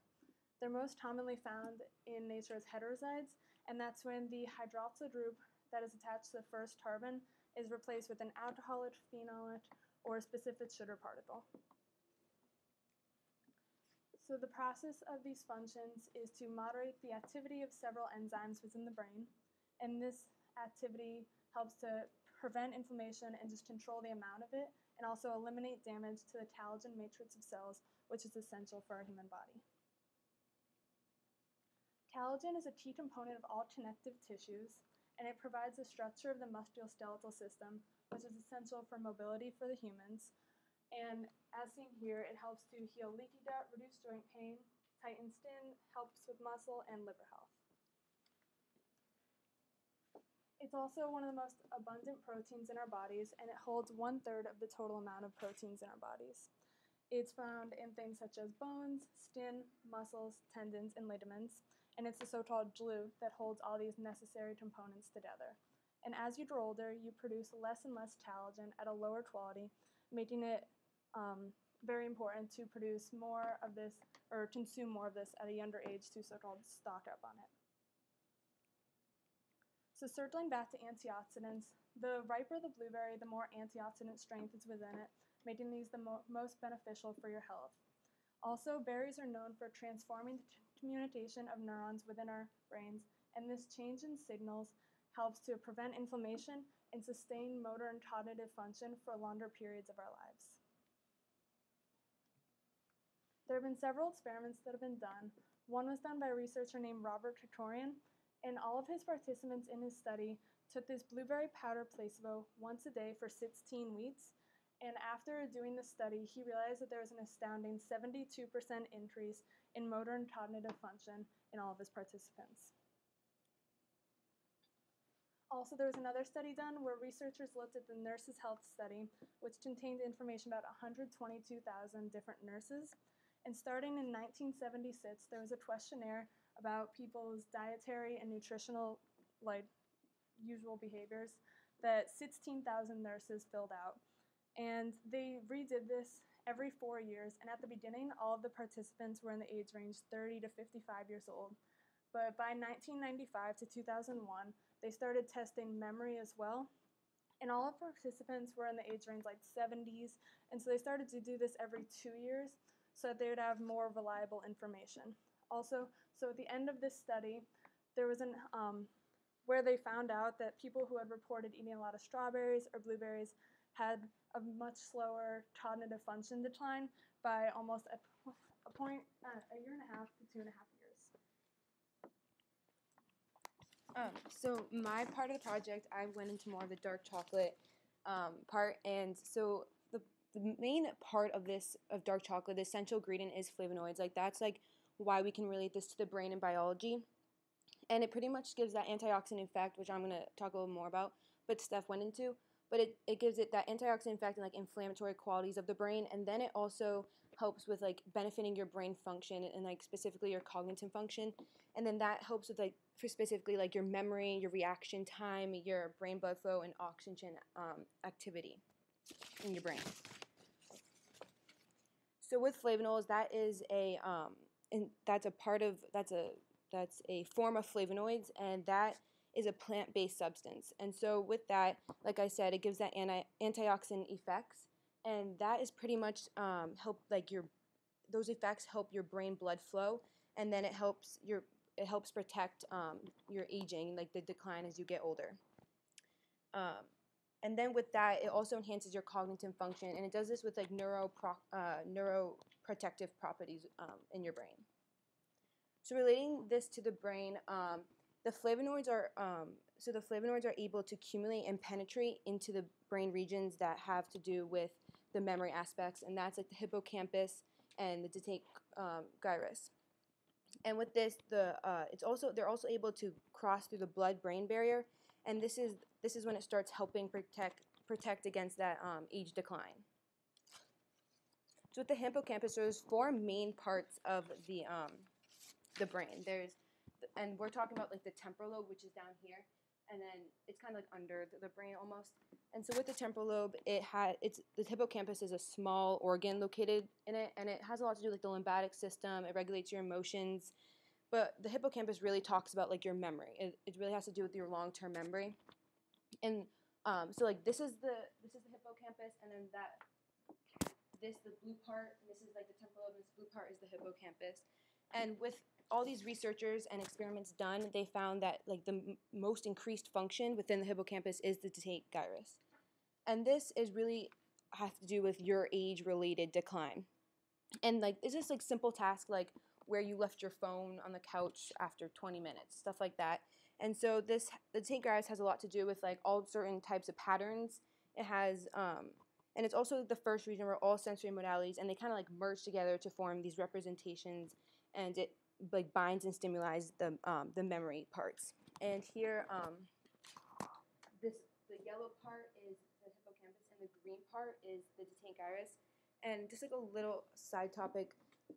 They're most commonly found in nature as heterozydes, and that's when the hydroxyl group that is attached to the first carbon is replaced with an alcoholic, phenolic, or a specific sugar particle. So the process of these functions is to moderate the activity of several enzymes within the brain, and this activity helps to prevent inflammation and just control the amount of it, and also eliminate damage to the collagen matrix of cells, which is essential for our human body. Collagen is a key component of all connective tissues, and it provides the structure of the musculoskeletal system, which is essential for mobility for the humans. And as seen here, it helps to heal leaky gut, reduce joint pain, tighten skin, helps with muscle and liver health. It's also one of the most abundant proteins in our bodies, and it holds 1/3 of the total amount of proteins in our bodies. It's found in things such as bones, skin, muscles, tendons, and ligaments, and it's the so-called glue that holds all these necessary components together. And as you grow older, you produce less and less collagen at a lower quality, making it very important to produce more of this or consume more of this at a younger age to so-called stock up on it. So circling back to antioxidants, the riper the blueberry, the more antioxidant strength is within it, making these the most beneficial for your health. Also, berries are known for transforming the communication of neurons within our brains, and this change in signals helps to prevent inflammation and sustain motor and cognitive function for longer periods of our lives. There have been several experiments that have been done. One was done by a researcher named Robert Krikorian, and all of his participants in his study took this blueberry powder placebo once a day for 16 weeks, and after doing the study, he realized that there was an astounding 72% increase in motor and cognitive function in all of his participants. Also, there was another study done where researchers looked at the Nurses' Health Study, which contained information about 122,000 different nurses. And starting in 1976, there was a questionnaire about people's dietary and nutritional, usual behaviors that 16,000 nurses filled out. And they redid this every 4 years, and at the beginning, all of the participants were in the age range 30 to 55 years old. But by 1995 to 2001, they started testing memory as well, and all of the participants were in the age range 70s, and so they started to do this every 2 years so that they would have more reliable information. Also, so at the end of this study, there was where they found out that people who had reported eating a lot of strawberries or blueberries had a much slower cognitive function decline by almost a year and a half to 2.5 years. So my part of the project, I went into more of the dark chocolate part, and so the main part of dark chocolate, the essential ingredient is flavonoids. That's why we can relate this to the brain and biology, and it pretty much gives that antioxidant effect, which I'm going to talk a little more about, but Steph went into. but it gives it that antioxidant effect and like inflammatory qualities of the brain, and then it also helps with like benefiting your brain function and like specifically your cognitive function, and then that helps with like for specifically like your memory, your reaction time, your brain blood flow, and oxygen activity in your brain. So with flavonols, that is and that's a form of flavonoids, and that is a plant-based substance. And so with that, like I said, it gives that antioxidant effects, and that is pretty much those effects help your brain blood flow, and then it helps protect your aging, like the decline as you get older. And then with that, it also enhances your cognitive function, and it does this with like neuroprotective properties in your brain. So relating this to the brain, the flavonoids are able to accumulate and penetrate into the brain regions that have to do with the memory aspects, and that's like the hippocampus and the distinct gyrus. And with this, they're also able to cross through the blood-brain barrier, and this is when it starts helping protect against that age decline. So with the hippocampus, there's 4 main parts of the brain. And we're talking about like the temporal lobe, which is down here, and then it's kind of like under the brain almost. And so with the temporal lobe, the hippocampus is a small organ located in it, and it has a lot to do with the lymphatic system. It regulates your emotions, but the hippocampus really talks about like your memory. It really has to do with your long-term memory. And so like this is the hippocampus, and then the blue part, and this is like the temporal lobe, and this blue part is the hippocampus. And with all these researchers and experiments done, they found that like the most increased function within the hippocampus is the distinct gyrus. And this is really has to do with your age-related decline. And like it's just like simple tasks like where you left your phone on the couch after 20 minutes, stuff like that. And so the distinct gyrus has a lot to do with like all certain types of patterns. It has and it's also the first region where all sensory modalities and they kind of like merge together to form these representations, and it like binds and stimulates the memory parts. And here, the yellow part is the hippocampus, and the green part is the distinct gyrus. And just like a little side topic,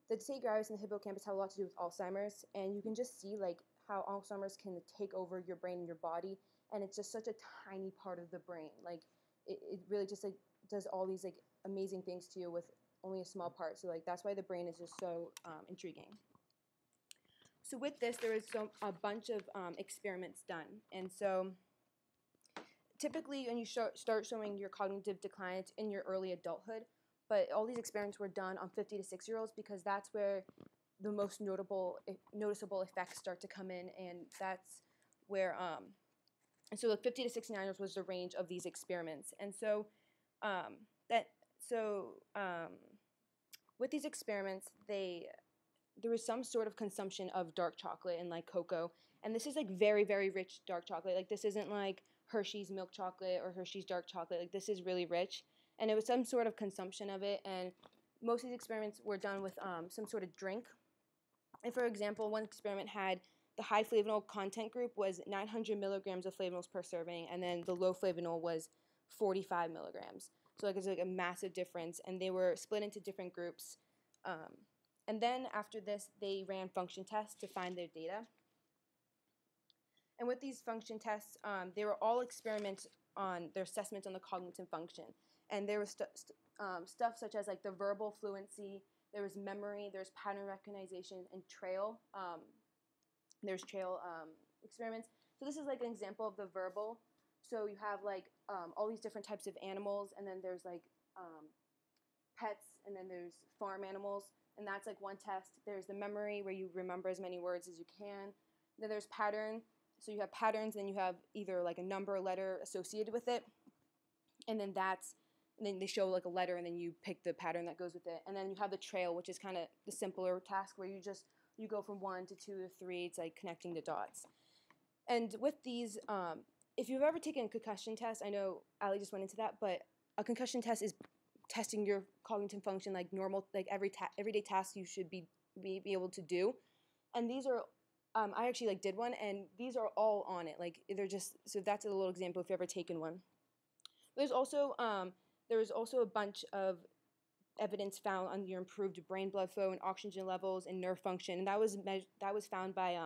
the distinct gyrus and the hippocampus have a lot to do with Alzheimer's, and you can just see like how Alzheimer's can take over your brain and your body, and it's just such a tiny part of the brain. Like it really just like does all these like amazing things to you with only a small part. So like that's why the brain is just so intriguing. So with this, there is a bunch of experiments done, and so typically when you start showing your cognitive decline, it's in your early adulthood. But all these experiments were done on 50 to 60-year-olds because that's where the most noticeable effects start to come in, and that's where and so the 50 to 69-year-olds was the range of these experiments. And so with these experiments, there was some sort of consumption of dark chocolate and like cocoa, and this is like very, very rich dark chocolate. Like this isn't like Hershey's milk chocolate or Hershey's dark chocolate. Like this is really rich, and it was some sort of consumption of it. And most of these experiments were done with some sort of drink. And for example, one experiment had the high flavanol content group was 900 milligrams of flavonols per serving, and then the low flavanol was 45 milligrams. So like it's like a massive difference, and they were split into different groups. And then after this, they ran function tests to find their data. And with these function tests, they were all experiments on their assessments on the cognitive function. And there was stuff such as like the verbal fluency, there was memory, there's pattern recognition, and trail. There's trail experiments. So this is like an example of the verbal. So you have like all these different types of animals, and then there's like pets, and then there's farm animals. And that's like one test. There's the memory where you remember as many words as you can. Then there's pattern. So you have patterns, and you have either like a number or letter associated with it. And then they show like a letter, and then you pick the pattern that goes with it. And then you have the trail, which is kind of the simpler task where you go from 1 to 2 to 3. It's like connecting the dots. And with these, if you've ever taken a concussion test, I know Ali just went into that, but a concussion test is testing your cognitive function like normal, like everyday tasks you should be able to do. And these are, I actually like did one, and these are all on it. Like they're just, so that's a little example if you've ever taken one. There was also a bunch of evidence found on your improved brain blood flow and oxygen levels and nerve function, and that was found by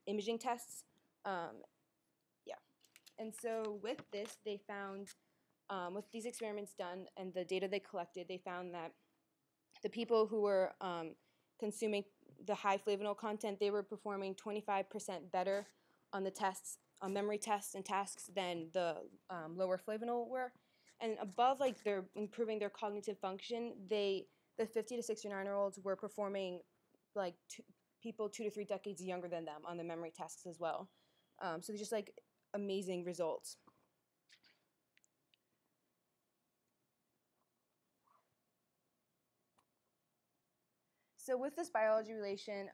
imaging tests. Yeah, and so with this, they found with these experiments done and the data they collected, they found that the people who were consuming the high flavonoid content, they were performing 25% better on the tests, on memory tests and tasks than the lower flavonoid were. And above, like, they're improving their cognitive function, the 50 to 69-year-olds were performing like people 2 to 3 decades younger than them on the memory tests as well. So they're just like amazing results. So with this biology relation,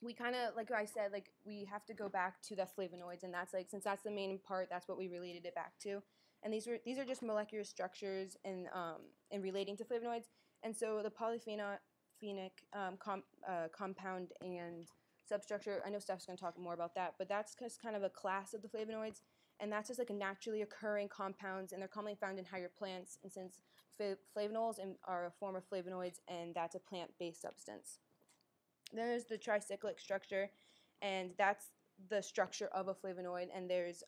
we kind of, like I said, like we have to go back to the flavonoids, and that's like, since that's the main part, that's what we related it back to. And these are just molecular structures and relating to flavonoids. And so the polyphenic compound and substructure, I know Steph's going to talk more about that, but that's just kind of a class of the flavonoids, and that's just like a naturally occurring compounds, and they're commonly found in higher plants. And since flavonols are a form of flavonoids, and that's a plant-based substance. Then there's the tricyclic structure, and that's the structure of a flavonoid. And there's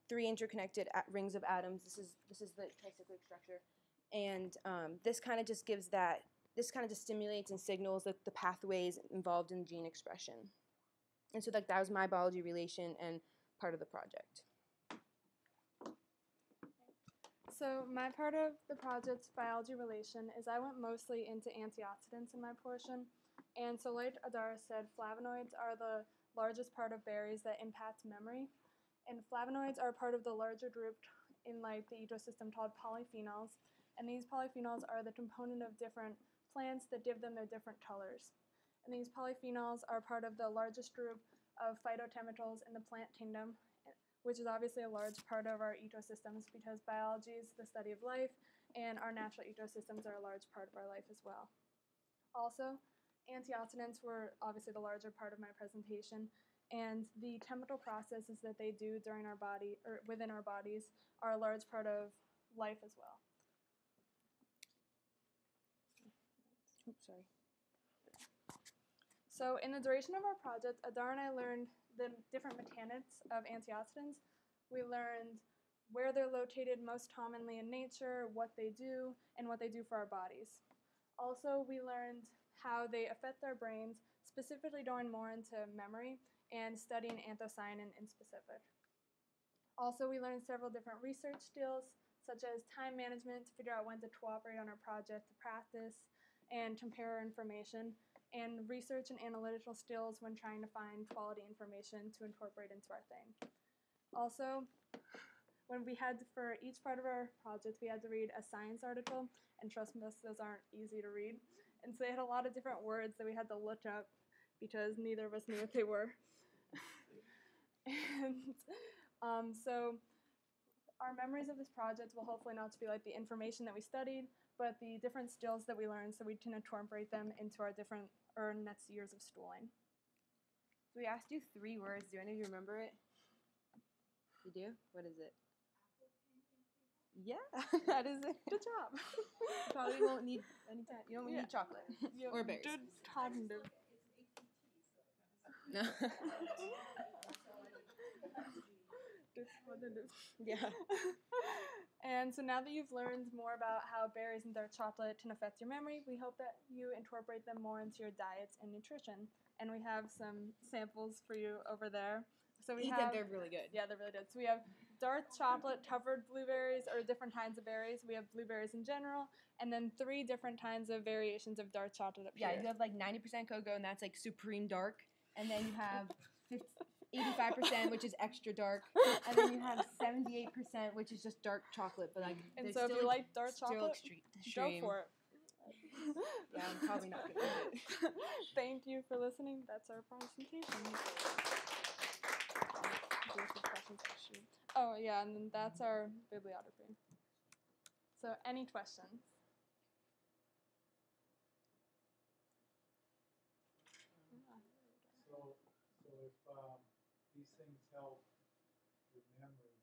3 interconnected rings of atoms. This is the tricyclic structure, and this kind of just gives that. This kind of just stimulates and signals the pathways involved in gene expression. And so like that was my biology relation and part of the project. So my part of the project's biology relation is I went mostly into antioxidants in my portion. And so like Adara said, flavonoids are the largest part of berries that impact memory. And flavonoids are part of the larger group in like the ecosystem called polyphenols. And these polyphenols are the component of different plants that give them their different colors. And these polyphenols are part of the largest group of phytochemicals in the plant kingdom, which is obviously a large part of our ecosystems because biology is the study of life, and our natural ecosystems are a large part of our life as well. Also, antioxidants were obviously the larger part of my presentation, and the chemical processes that they do during our body or within our bodies are a large part of life as well. Oops, sorry. So in the duration of our project, Adar and I learned the different mechanics of antioxidants. We learned where they're located most commonly in nature, what they do, and what they do for our bodies. Also, we learned how they affect our brains, specifically going more into memory and studying anthocyanin in specific. Also, we learned several different research skills, such as time management to figure out when to cooperate on our project, to practice and compare our information, and research and analytical skills when trying to find quality information to incorporate into our thing. Also, when we had, for each part of our project, we had to read a science article, and trust me, those aren't easy to read. And so they had a lot of different words that we had to look up because neither of us knew what they were. And so our memories of this project will hopefully not just be like the information that we studied, but the different skills that we learned so we can incorporate them into our different next years of schooling. So we asked you 3 words. Do any of you remember it? You do? What is it? Yeah, that is it. Good job. You probably won't need any time. You don't need chocolate or berries. Good cognitive. No. Yeah. And so now that you've learned more about how berries and dark chocolate can affect your memory, we hope that you incorporate them more into your diets and nutrition. And we have some samples for you over there. So we have, they're really good. Yeah, they're really good. So we have dark chocolate covered blueberries, or different kinds of berries. We have blueberries in general, and then 3 different kinds of variations of dark chocolate up here. Yeah, you have like 90% cocoa, and that's like supreme dark. And then you have 85%, which is extra dark, and then you have 78%, which is just dark chocolate. But like, and so if you like dark chocolate, go extreme. for it. Yeah, I'm probably not good at it. Thank you for listening. That's our presentation. Oh yeah, and then that's our bibliography. So any questions? So if these things help with memory,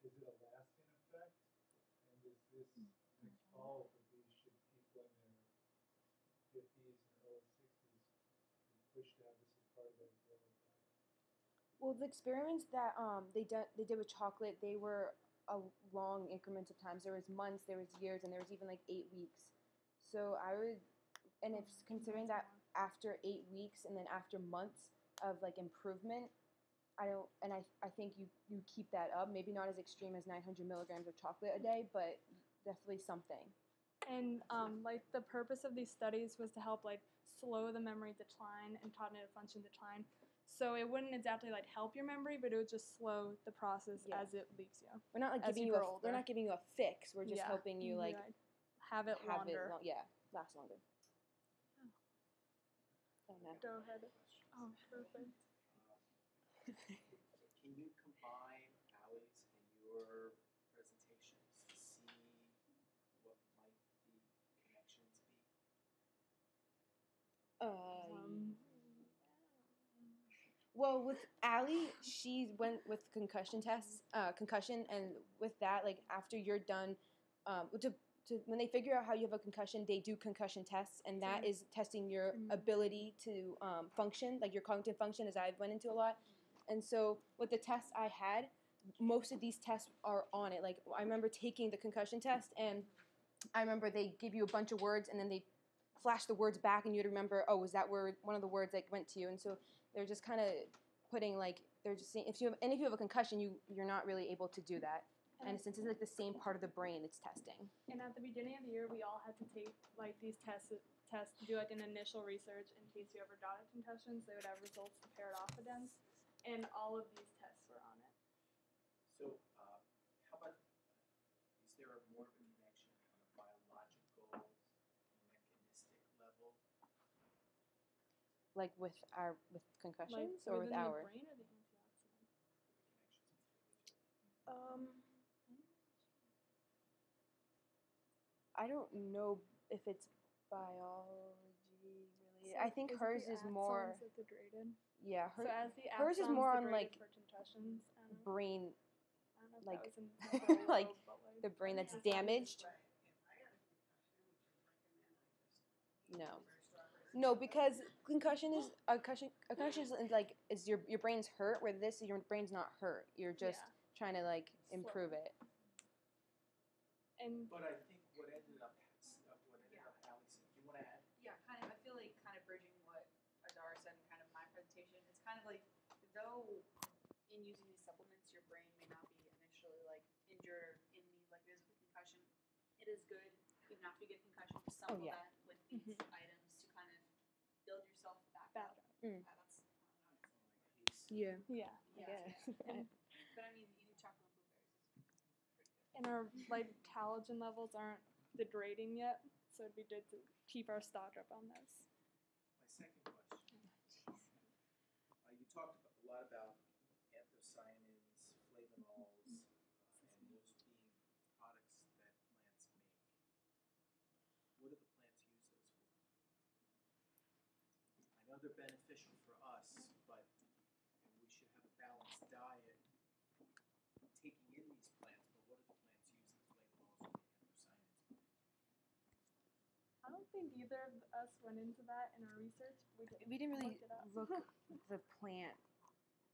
is lasting effect? And is this next fall for these, should people in their 50s and early 60s be pushed down this as part of their daily diet? Well, the experiments that they did with chocolate, they were a long increments of times. There was months, there was years, and there was even like 8 weeks. So I would, and if considering that after 8 weeks and then after months of like improvement, I think you keep that up. Maybe not as extreme as 900 milligrams of chocolate a day, but definitely something. And like the purpose of these studies was to help like slow the memory decline and cognitive function decline. So it wouldn't exactly like help your memory, but it would just slow the process Yeah. as it leaves you. We're not like As giving you you grow we're older. not giving you a fix. We're just Yeah. helping you like have it longer. last longer. Oh no. Go ahead. Oh, perfect. Can you combine Allie's and your presentations to see what might the connections be? Well, with Allie, she went with concussion tests, concussion, and with that, like after you're done, when they figure out how you have a concussion, they do concussion tests, and that is testing your ability to function, like your cognitive function, as I went into a lot. And so with the tests I had, most of these tests are on it. Like I remember taking the concussion test, and I remember they give you a bunch of words, and then they flash the words back, and you'd remember, oh, was that word one of the words that went to you? And so they're just kind of putting like they're just saying if you have a concussion, you're not really able to do that. And since it's like the same part of the brain, it's testing. And at the beginning of the year, we all had to take like these tests to do like an initial research in case you ever got a concussion. So they would have results to pair it off against, and all of these tests were on it. So, how about, is there more of a connection on a biological, mechanistic level? Like with concussions Like or with within our? the brain or the antioxidant? I don't know if it's biology related. So I think is it hers the is more. axons that degraded? Yeah, So as the hers is axons more on degraded like for concussions. I don't know. brain, I don't know if like that was in the frontal like lobe, but, like the brain that's it's damaged. No, because concussion is like is your brain's hurt, where this your brain's not hurt. You're just trying to like improve it. And But I think what ended up Allie said, do you want to add? Yeah, kind of. I feel like kind of bridging what Adara said in kind of my presentation. It's kind of like, though in using these supplements, your brain may not be initially like injured in the like physical concussion. It is good, even after you get a concussion, to supplement with these items to kind of build yourself back up. That's, I don't know. Yeah. yeah. But I mean, eating chocolate and blueberries is pretty good. And our like collagen levels aren't degrading yet, so it'd be good to keep our stock up on this. My second question. You talked a lot about anthocyanins, flavonols, and those being products that plants make. What do the plants use those for? I know they're beneficial for us, but we should have a balanced diet taking in these plants, but what do the plants use the flavonols or the anthocyanins for? I don't think either of us went into that in our research. We didn't really look it up. look the plant.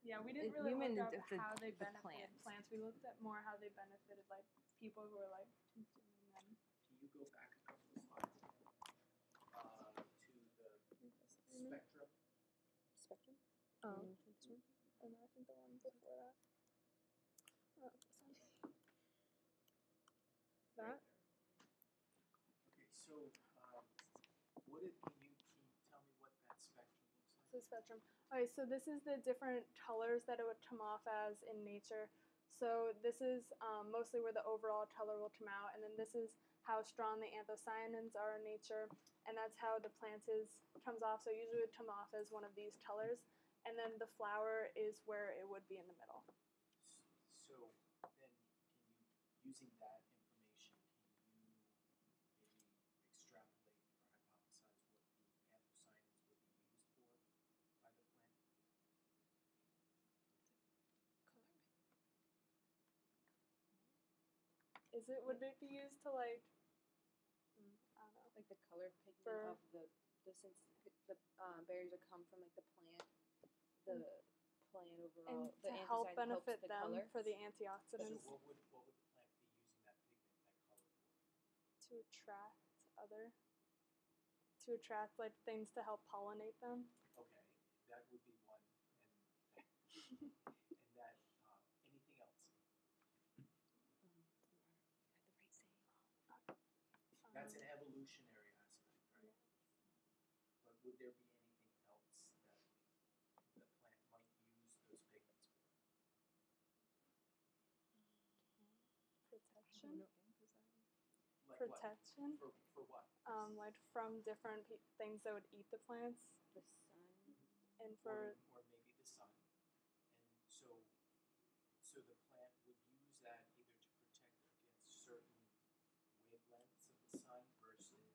Yeah, we didn't we really went look up into how they the benefited plants. We looked at more how they benefited like people who were like consuming them. Can you go back a couple of slides to the spectrum? Spectrum? Oh. And I think the one before that. Oh, this one. That? Okay, so can you tell me what that spectrum looks like? So spectrum. Okay, so this is the different colors that it would come off as in nature. So this is mostly where the overall color will come out, and then this is how strong the anthocyanins are in nature, and that's how the plant comes off. So usually it would come off as one of these colors, and then the flower is where it would be in the middle. So then, using that information, can you maybe extrapolate or hypothesize what the anthocyanins would be used for by the plant? would it be used to like, I don't know. Like the color pigment For- of the since the berries are come from like the plant overall. And the to help anthocyane benefit helps the them color. for the So antioxidants what would the plant be using that pigment, that color for? to attract like things to help pollinate them. Okay, that would be one, and that anything else? That's an evolutionary aspect, right? But would there be anything else that the plant might use those pigments for? Protection. Like Protection. what? For what? Like from different things that would eat the plants, The sun. and for or maybe the sun, and so the plant would use that either to protect against certain wavelengths of the sun versus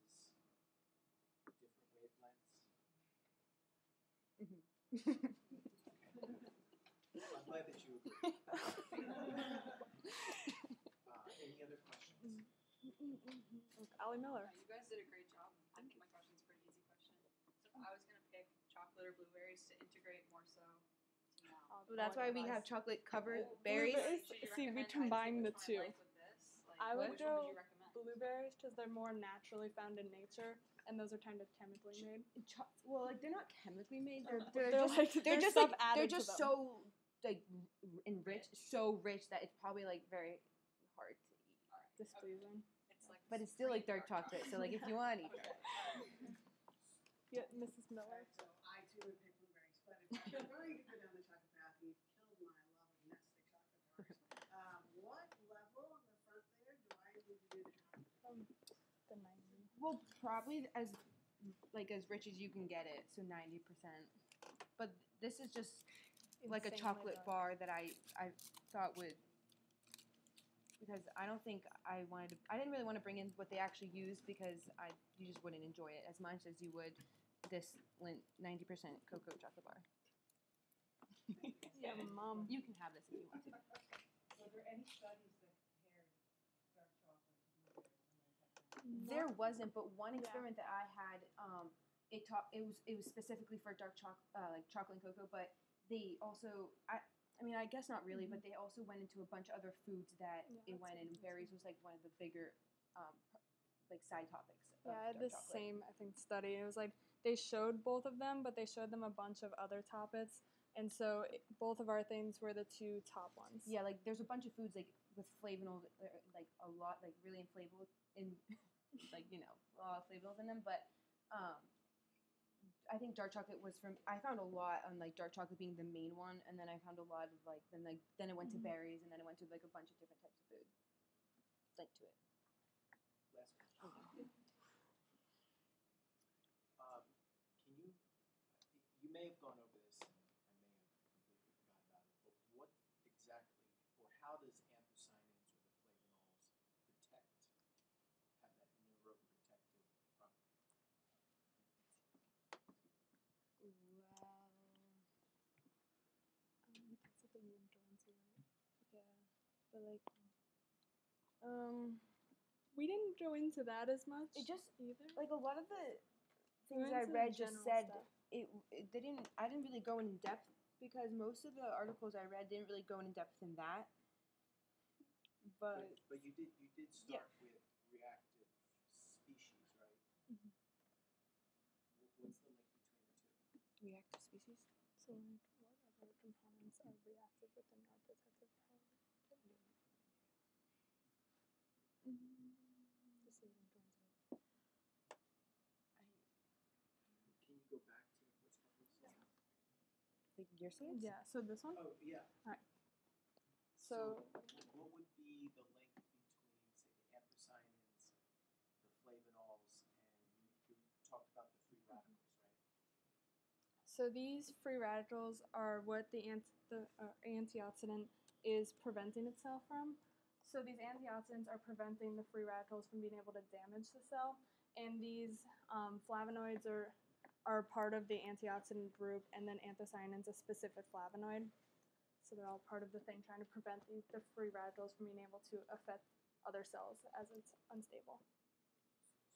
different wavelengths. I'm glad that you agree. Any other questions? Allie Miller. You guys did a great job. I think my question's a pretty easy question. So if I was gonna pick chocolate or blueberries to integrate more so, Well, that's why we have chocolate covered Well, berries. blueberries- should you See, we recommend I combine take the which one two. I like with this? Like, I would which one would go you recommend? blueberries because they're more naturally found in nature, and those are kind of chemically made. Well, like they're not chemically made. They're They're like- just there's just stuff like added they're to just them. so like enriched, so rich that it's probably like very hard to eat. All right. Displeasing. It's like But it's still like cream dark chocolate. So like if you want to eat Okay. dark. Yeah, Mrs. Miller. So I too would pick blueberries, but if you're going to go down the chocolate path, and you've killed my love of nestle chocolate bars. What level on the front there do I need to do the chocolate? The 90. Well, probably as rich as you can get it, so 90%. But this is just like a Insanely chocolate dark. bar that I thought would, because I don't think I didn't really want to bring in what they actually use because you just wouldn't enjoy it as much as you would this 90% cocoa chocolate bar. Yeah, Mom. You can have this if you want to. Were there any studies that compared dark chocolate to blueberries? There wasn't, but one Yeah. experiment that I had, it was specifically for dark like chocolate and cocoa, but they also I mean I guess not really, but they also went into a bunch of other foods that Yeah, it that's went in. interesting. Berries was like one of the bigger like side topics. Of Yeah, I had dark this chocolate. same, I think, study. It was like they showed both of them, but they showed them a bunch of other topics. And so both of our things were the two top ones. Yeah, like there's a bunch of foods like with flavonols, like a lot, like really inflammable in, like a lot of flavonols in them. But I think dark chocolate was I found a lot on like dark chocolate being the main one, and then I found a lot of then it went to berries, and then it went to like a bunch of different types of food linked to it. Last question. Can you may have gone over this, and I may have completely forgot about it, but what exactly, or how does anthocyanins or the flavonols have that neuroprotective property? Wow. That's something you and Jonesy, right? Yeah, but like, We didn't go into that as much. it just either. like a lot of the We things went I into read just general said stuff. I didn't really go in depth because most of the articles I read didn't really go in depth in that. But But you did start with reactive species, right? Mhm. What's the link between the two? reactive species. So, like, what other components are reactive within our protective power? Just so we don't go into it. Can you go back to the first couple of slides? Like your slides? Yeah, so this one. Oh, yeah. So, what would be the link between, say, the anthocyanins, the flavonols, and you talked about the free radicals, right? so these free radicals are what the antioxidant is preventing itself from. So these antioxidants are preventing the free radicals from being able to damage the cell, and these flavonoids are part of the antioxidant group, and then anthocyanins a specific flavonoid. So they're all part of the thing trying to prevent the free radicals from being able to other cells as it's unstable.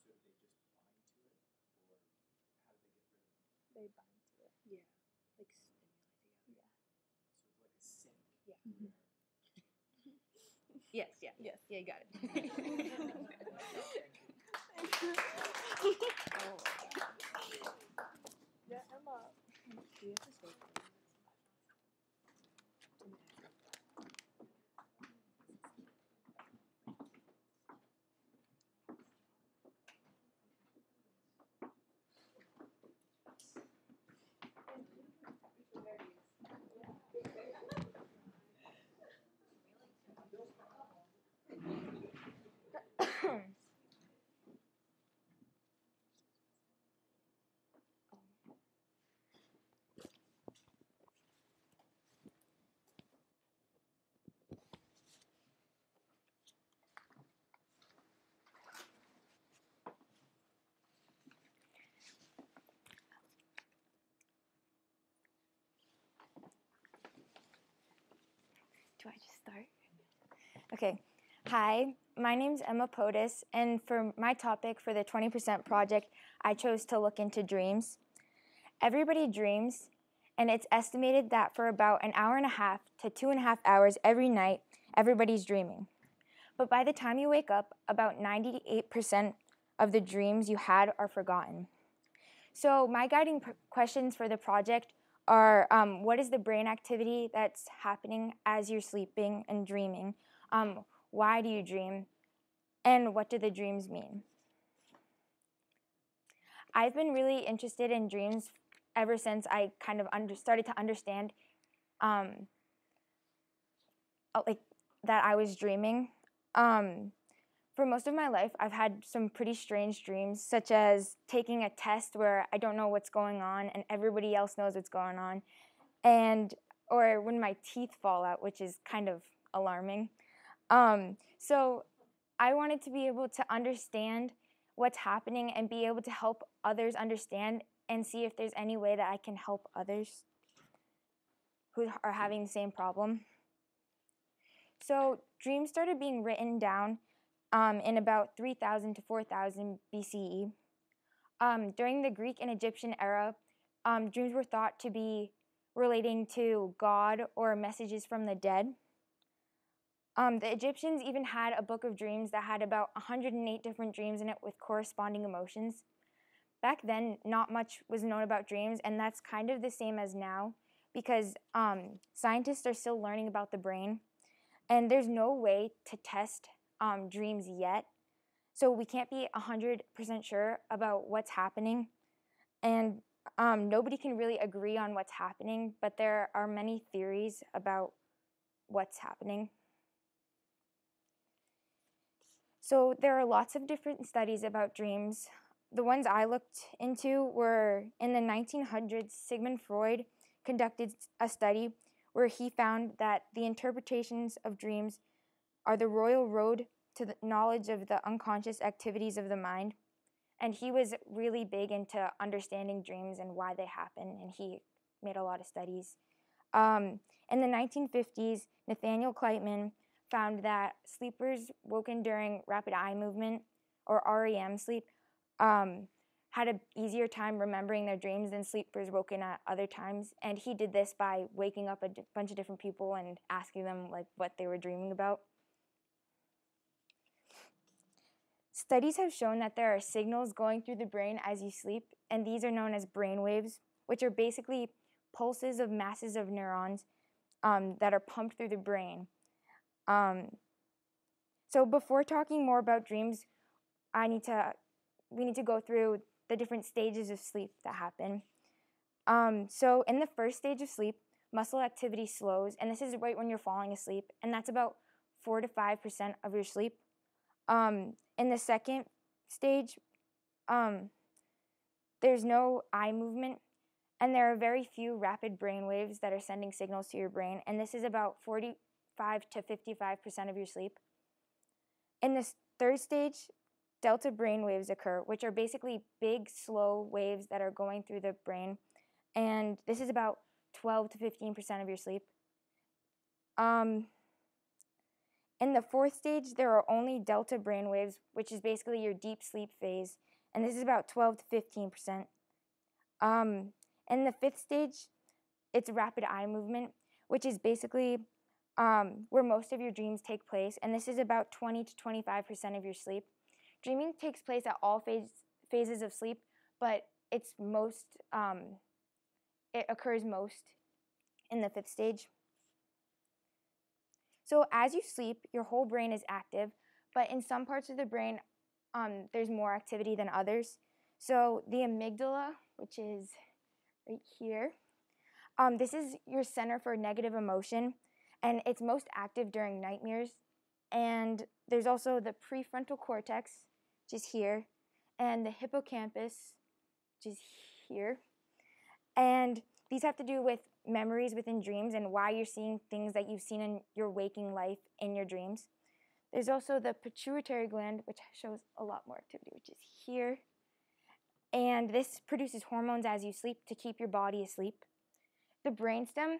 So do they just bind to it, or how do they get rid of them? They bind to it. Yeah, like stimulate together. So it's like a sink. Yeah. Mhm. Yes, yeah. Yes. Yeah, you got it. Yeah, Emma. Do you have to say Do I just start? Okay. Hi, my name's Emma Potus, and for my topic for the 20% project, I chose to look into dreams. Everybody dreams, and it's estimated that for about an hour and a half to 2.5 hours every night, everybody's dreaming. But by the time you wake up, about 98% of the dreams you had are forgotten. So my guiding questions for the project are what is the brain activity that's happening as you're sleeping and dreaming? Why do you dream? And what do the dreams mean? I've been really interested in dreams ever since I kind of started to understand like that I was dreaming. For most of my life, I've had some pretty strange dreams, such as taking a test where I don't know what's going on and everybody else knows what's going on, or when my teeth fall out, which is kind of alarming. So I wanted to be able to understand what's happening and be able to help others understand and see if there's any way that I can help others who are having the same problem. So dreams started being written down in about 3000 to 4000 BCE. During the Greek and Egyptian era, dreams were thought to be relating to God or messages from the dead. The Egyptians even had a book of dreams that had about 108 different dreams in it with corresponding emotions. Back then, not much was known about dreams, and that's kind of the same as now because scientists are still learning about the brain, and there's no way to test dreams yet. So we can't be 100% sure about what's happening, and nobody can really agree on what's happening, but there are many theories about what's happening. So there are lots of different studies about dreams. The ones I looked into were in the 1900s, Sigmund Freud conducted a study where he found that the interpretations of dreams are the royal road to the knowledge of the unconscious activities of the mind. And he was really big into understanding dreams and why they happen, and he made a lot of studies. In the 1950s, Nathaniel Kleitman found that sleepers woken during rapid eye movement, or REM sleep, had an easier time remembering their dreams than sleepers woken at other times. And he did this by waking up a bunch of different people and asking them like what they were dreaming about. Studies have shown that there are signals going through the brain as you sleep, and these are known as brain waves, which are basically pulses of masses of neurons that are pumped through the brain. So before talking more about dreams, we need to go through the different stages of sleep that happen. So in the first stage of sleep, muscle activity slows, and this is right when you're falling asleep, and that's about 4 to 5% of your sleep. In the second stage, there's no eye movement, and there are very few rapid brain waves that are sending signals to your brain, and this is about 45 to 55% of your sleep. In this third stage, delta brain waves occur, which are basically big, slow waves that are going through the brain, and this is about 12 to 15% of your sleep. In the fourth stage, there are only delta brainwaves, which is basically your deep sleep phase, and this is about 12 to 15%. In the fifth stage, it's rapid eye movement, which is basically where most of your dreams take place, and this is about 20 to 25% of your sleep. Dreaming takes place at all phases of sleep, but it occurs most in the fifth stage. So as you sleep, your whole brain is active, but in some parts of the brain, there's more activity than others. So the amygdala, which is right here, this is your center for negative emotion, and it's most active during nightmares. And there's also the prefrontal cortex, which is here, and the hippocampus, which is here. And these have to do with memories within dreams and why you're seeing things that you've seen in your waking life in your dreams. There's also the pituitary gland, which shows a lot more activity, which is here. And this produces hormones as you sleep to keep your body asleep. The brainstem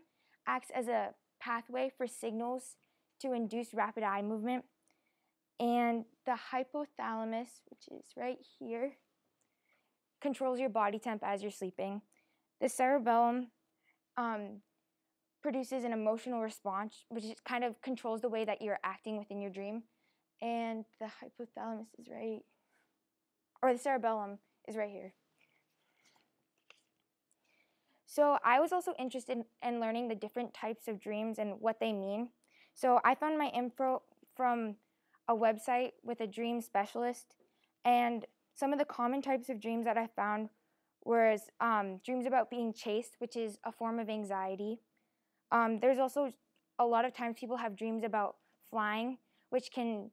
acts as a pathway for signals to induce rapid eye movement. And the hypothalamus, which is right here, controls your body temp as you're sleeping. The cerebellum produces an emotional response, which kind of controls the way that you're acting within your dream. And the hypothalamus is right, or the cerebellum is right here. So I was also interested in learning the different types of dreams and what they mean. So I found my info from a website with a dream specialist, and some of the common types of dreams that I found were dreams about being chased, which is a form of anxiety. There's also a lot of times people have dreams about flying, which can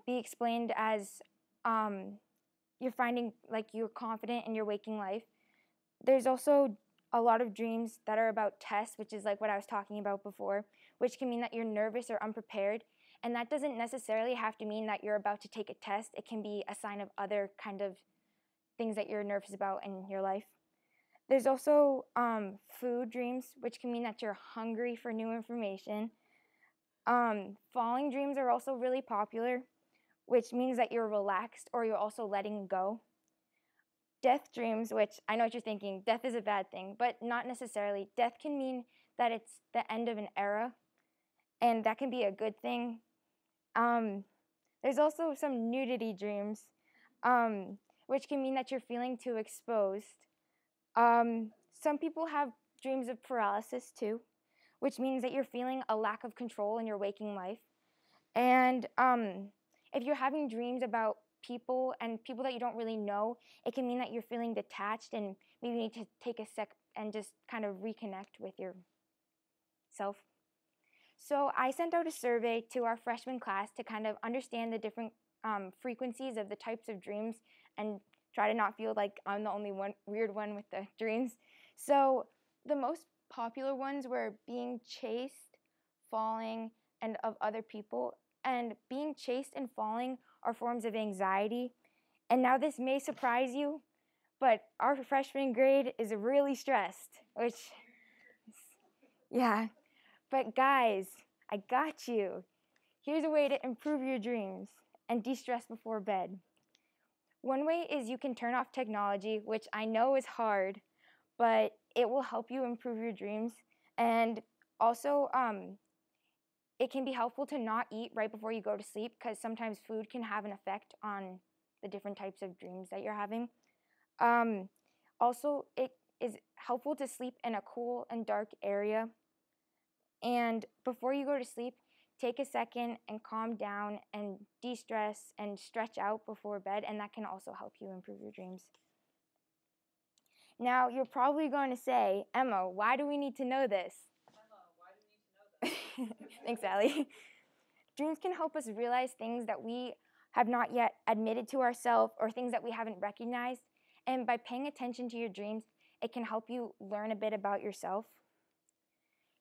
be explained as you're finding like you're confident in your waking life. There's also a lot of dreams that are about tests, which is like what I was talking about before, which can mean that you're nervous or unprepared. And that doesn't necessarily have to mean that you're about to take a test. It can be a sign of other kind of things that you're nervous about in your life. There's also food dreams, which can mean that you're hungry for new information. Falling dreams are also really popular, which means that you're relaxed or you're also letting go. Death dreams, which I know what you're thinking, death is a bad thing, but not necessarily. Death can mean that it's the end of an era, and that can be a good thing. There's also some nudity dreams, which can mean that you're feeling too exposed. Some people have dreams of paralysis too, which means that you're feeling a lack of control in your waking life. And if you're having dreams about people and people that you don't really know, it can mean that you're feeling detached and maybe you need to take a sec and just kind of reconnect with yourself. So I sent out a survey to our freshman class to kind of understand the different frequencies of the types of dreams and try to not feel like I'm the only weird one with the dreams. So the most popular ones were being chased, falling, and of other people. And being chased and falling are forms of anxiety. And now this may surprise you, but our freshman grade is really stressed, which, yeah. But guys, I got you. Here's a way to improve your dreams and de-stress before bed. One way is you can turn off technology, which I know is hard, but it will help you improve your dreams. And also, it can be helpful to not eat right before you go to sleep because sometimes food can have an effect on the different types of dreams that you're having. Also, it is helpful to sleep in a cool and dark area. And before you go to sleep, take a second and calm down and de-stress and stretch out before bed, and that can also help you improve your dreams. Now, you're probably going to say, Emma, why do we need to know this? Emma, why do we need to know this? Thanks, Allie. Dreams can help us realize things that we have not yet admitted to ourselves or things that we haven't recognized. And by paying attention to your dreams, it can help you learn a bit about yourself.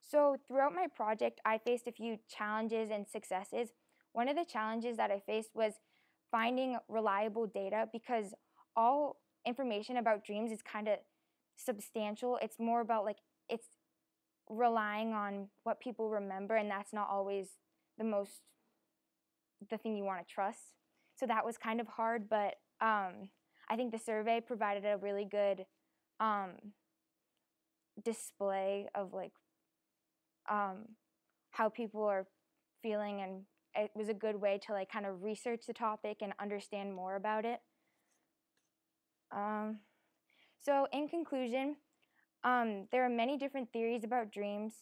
So throughout my project, I faced a few challenges and successes. One of the challenges that I faced was finding reliable data because all information about dreams is kind of substantial. It's more about it's relying on what people remember, and that's not always the most the thing you want to trust. So that was kind of hard, but I think the survey provided a really good display of like how people are feeling, and it was a good way to like kind of research the topic and understand more about it. So in conclusion, there are many different theories about dreams,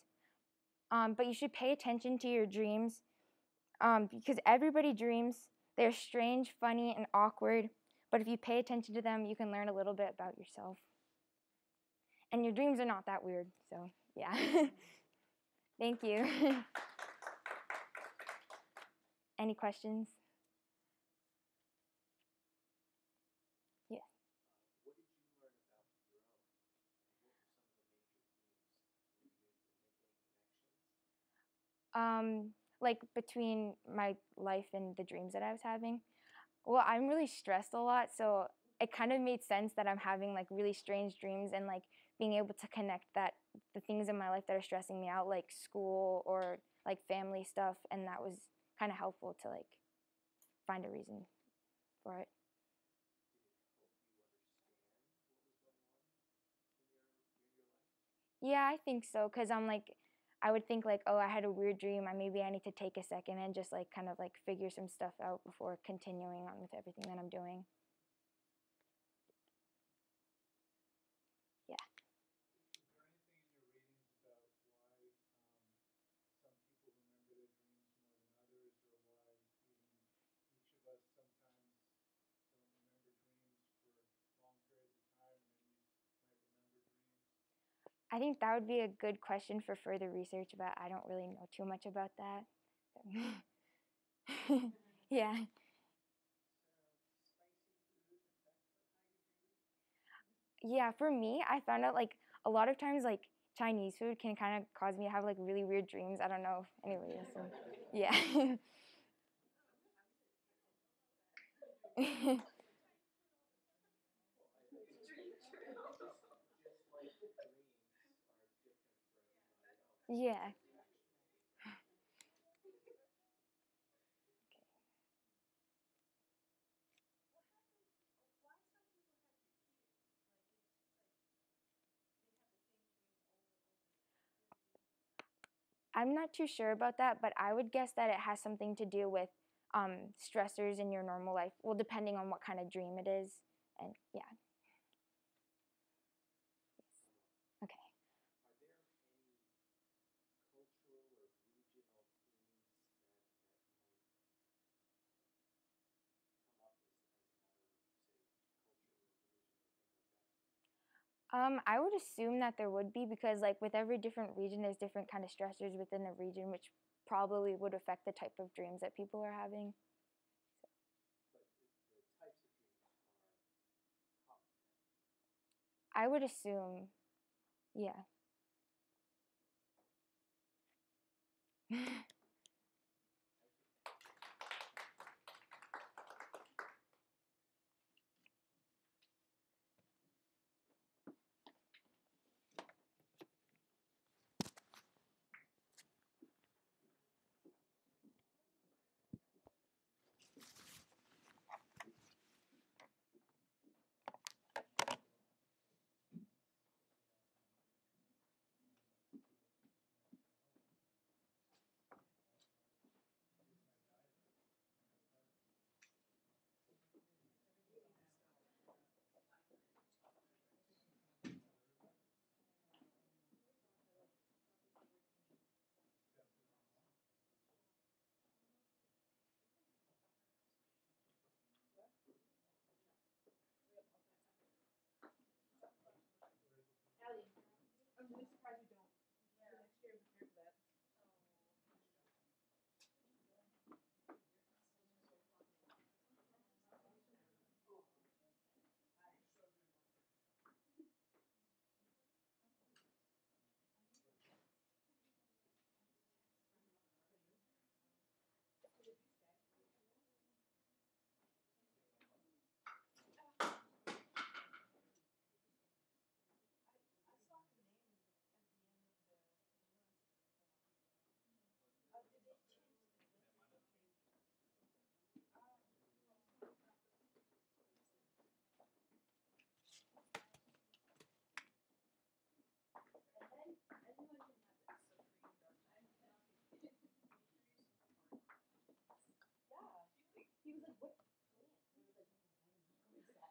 but you should pay attention to your dreams because everybody dreams. They're strange, funny, and awkward, but if you pay attention to them, you can learn a little bit about yourself. And your dreams are not that weird, so yeah. Thank you. Any questions? Yeah. What did you learn about your own? What were some of the major themes? Were you able to make any connections? Like between my life and the dreams that I was having. Well, I'm really stressed a lot, so it kind of made sense that I'm having like really strange dreams and like being able to connect that the things in my life that are stressing me out, like school or like family stuff, and that was kind of helpful to like find a reason for it. Did it help you understand what was going on in your life? Yeah, I think so, because I'm like, I would think like, oh, I had a weird dream. Maybe I need to take a second and just like kind of like figure some stuff out before continuing on with everything that I'm doing. Yeah. Is there anything in your readings about why some people remember their dreams more than others, or why even each of us sometimes don't remember dreams for long periods of time, and then you might remember dreams? I think that would be a good question for further research, but I don't really know too much about that. Yeah. Yeah, for me, I found out like a lot of times like Chinese food can kind of cause me to have like really weird dreams. I don't know. Anyway, so yeah. Yeah. I'm not too sure about that, but I would guess that it has something to do with stressors in your normal life. Well, depending on what kind of dream it is, and yeah. Okay. Are there any cultural or regional themes that might come up as a matter of, say, culture or religion or things like that? I would assume that there would be because like with every different region, there's different kind of stressors within the region, which probably would affect the type of dreams that people are having. But the types of dreams are common then. I would assume, yeah.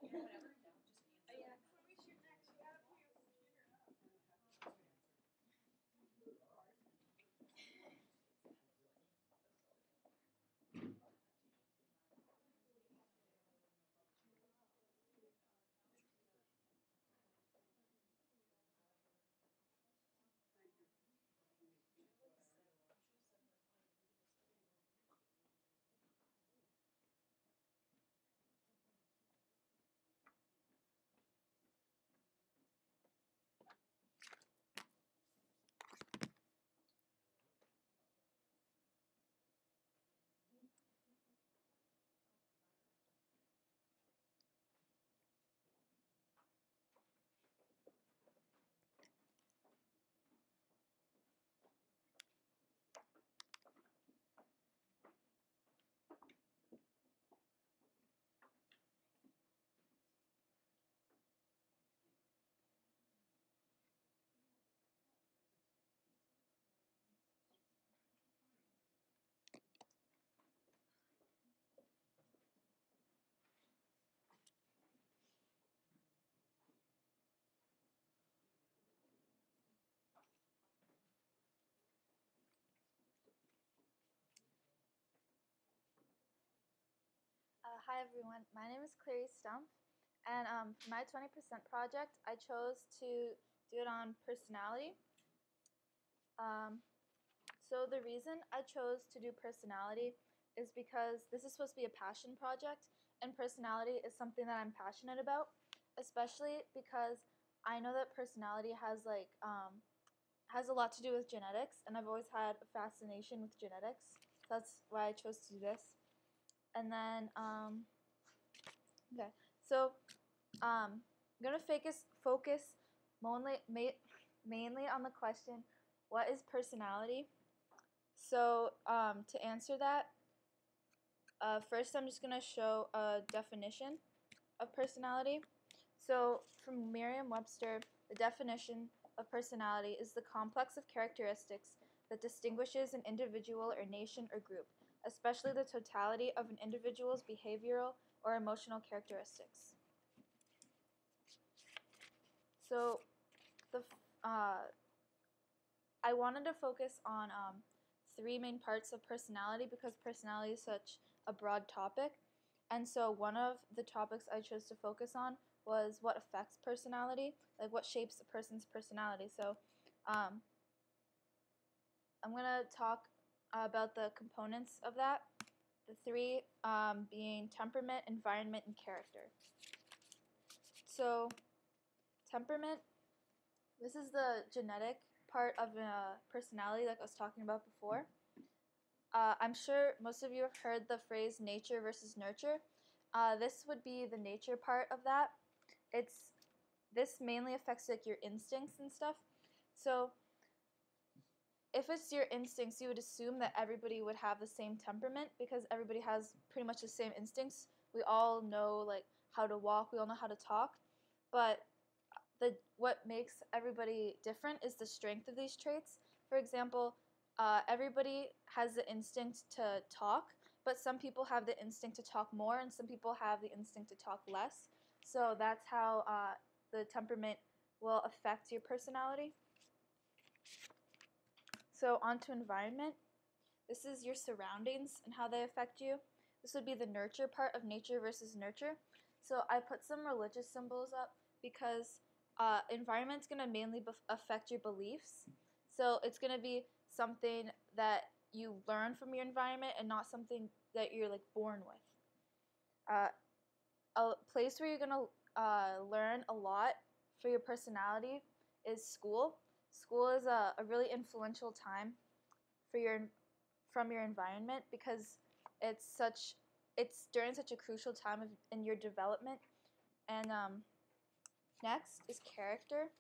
Before we shoot next, you gotta pull your computer up. Hi everyone, my name is Clarice Stumpf, and for my 20% project, I chose to do it on personality. So the reason I chose to do personality is because this is supposed to be a passion project, and personality is something that I'm passionate about, especially because I know that personality has has a lot to do with genetics, and I've always had a fascination with genetics. So that's why I chose to do this. And then okay, so I'm gonna focus mainly on the question, what is personality? So to answer that, first I'm just gonna show a definition of personality. So from Merriam-Webster, the definition of personality is the complex of characteristics that distinguishes an individual or nation or group, especially the totality of an individual's behavioral or emotional characteristics. So I wanted to focus on three main parts of personality because personality is such a broad topic. And so one of the topics I chose to focus on was what affects personality, like what shapes a person's personality. So I'm going to talk about the components of that, the three being temperament, environment, and character. So temperament, this is the genetic part of personality like I was talking about before. I'm sure most of you have heard the phrase nature versus nurture. This would be the nature part of that. This mainly affects like your instincts and stuff. So if it's your instincts, you would assume that everybody would have the same temperament because everybody has pretty much the same instincts. We all know like how to walk, we all know how to talk, but what makes everybody different is the strength of these traits. For example, everybody has the instinct to talk, but some people have the instinct to talk more, and some people have the instinct to talk less. So that's how the temperament will affect your personality. So on to environment. This is your surroundings and how they affect you. This would be the nurture part of nature versus nurture. So I put some religious symbols up because environment's going to mainly affect your beliefs. So it's going to be something that you learn from your environment and not something that you're like born with. A place where you're going to learn a lot for your personality is school. School is a really influential time for from your environment because it's during such a crucial time in your development. And next is character.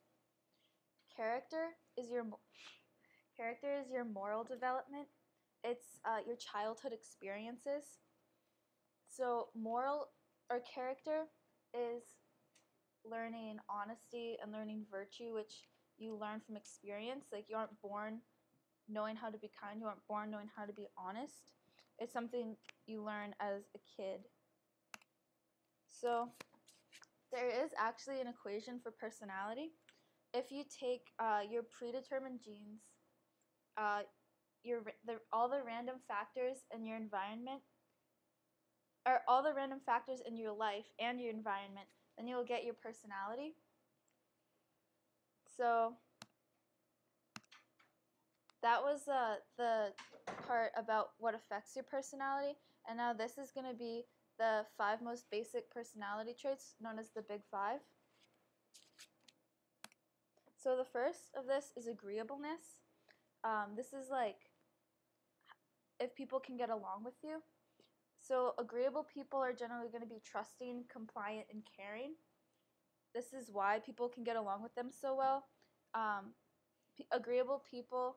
Character is your moral development. It's your childhood experiences. So moral or character is learning honesty and learning virtue, which you learn from experience. Like you aren't born knowing how to be kind, you aren't born knowing how to be honest. It's something you learn as a kid. So There is actually an equation for personality. If you take your predetermined genes, all the random factors in your environment, or all the random factors in your life and your environment, then you'll get your personality. So that was the part about what affects your personality, and now this is going to be the 5 most basic personality traits known as the Big 5. So the first of this is agreeableness. This is like if people can get along with you. So agreeable people are generally going to be trusting, compliant, and caring. This is why people can get along with them so well. Agreeable people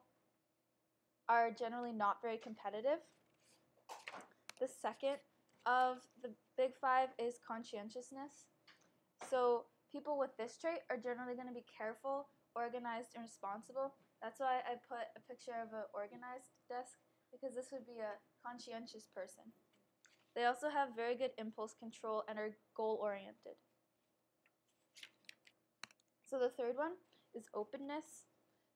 are generally not very competitive. The second of the Big 5 is conscientiousness. So people with this trait are generally going to be careful, organized, and responsible. That's why I put a picture of an organized desk, because this would be a conscientious person. They also have very good impulse control and are goal-oriented. So the third one is openness.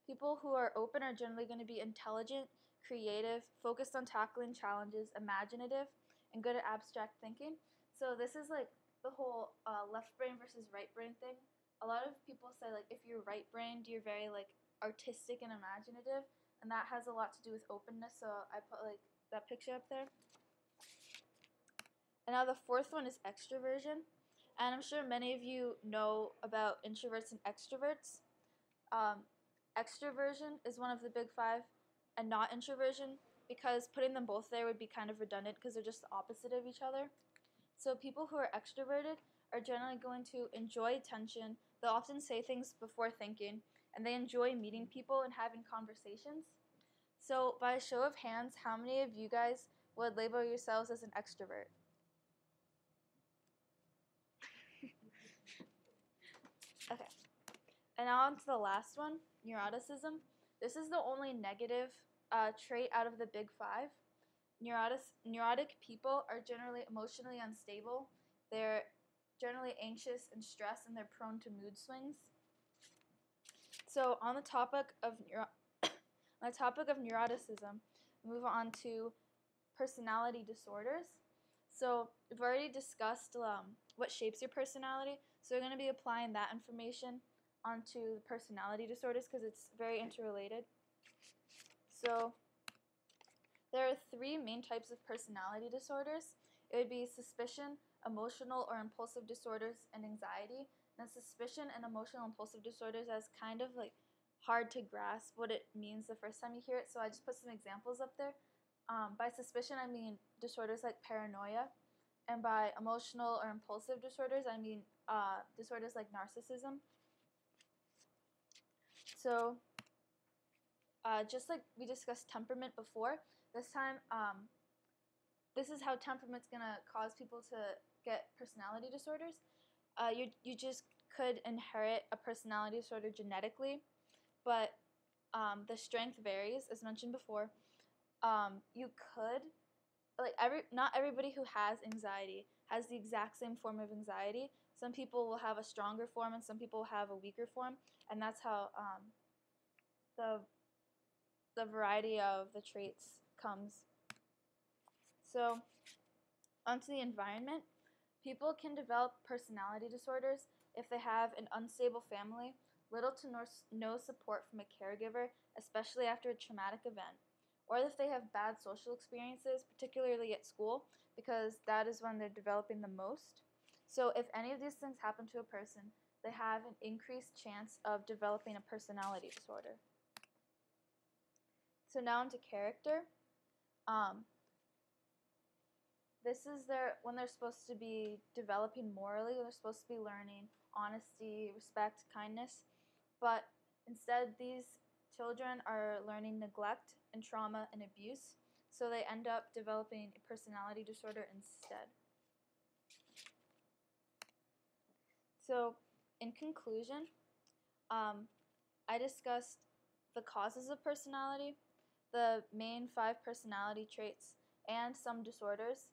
People who are open are generally going to be intelligent, creative, focused on tackling challenges, imaginative, and good at abstract thinking. So this is like the whole left brain versus right brain thing. A lot of people say like if you're right-brained, you're very like artistic and imaginative, and that has a lot to do with openness. So I put like that picture up there. And now the fourth one is extroversion. And I'm sure many of you know about introverts and extroverts. Extroversion is one of the Big 5, and not introversion, because putting them both there would be kind of redundant because they're just the opposite of each other. So people who are extroverted are generally going to enjoy attention. They'll often say things before thinking, and they enjoy meeting people and having conversations. So by a show of hands, how many of you guys would label yourselves as an extrovert? Okay. And now on to the last one, neuroticism. This is the only negative trait out of the Big 5. Neurotic people are generally emotionally unstable. They're generally anxious and stressed, and they're prone to mood swings. So on the topic of neuroticism, we move on to personality disorders. So we've already discussed what shapes your personality. So we're going to be applying that information onto personality disorders because it's very interrelated. So there are 3 main types of personality disorders. It would be suspicion, emotional or impulsive disorders, and anxiety. Now suspicion and emotional impulsive disorders is kind of like hard to grasp what it means the first time you hear it, so I just put some examples up there. By suspicion, I mean disorders like paranoia, and by emotional or impulsive disorders, I mean disorders like narcissism. So just like we discussed temperament before, this time this is how temperament's going to cause people to get personality disorders. You just could inherit a personality disorder genetically, but the strength varies, as mentioned before. You could, not everybody who has anxiety has the exact same form of anxiety. Some people will have a stronger form and some people will have a weaker form, and that's how the variety of the traits comes. So onto the environment. People can develop personality disorders if they have an unstable family, little to no support from a caregiver, especially after a traumatic event, or if they have bad social experiences, particularly at school, because that is when they're developing the most. So if any of these things happen to a person, they have an increased chance of developing a personality disorder. So now into character. This is when they're supposed to be developing morally, they're supposed to be learning honesty, respect, kindness, but instead these children are learning neglect and trauma and abuse, so they end up developing a personality disorder instead. So in conclusion, I discussed the causes of personality, the main 5 personality traits, and some disorders.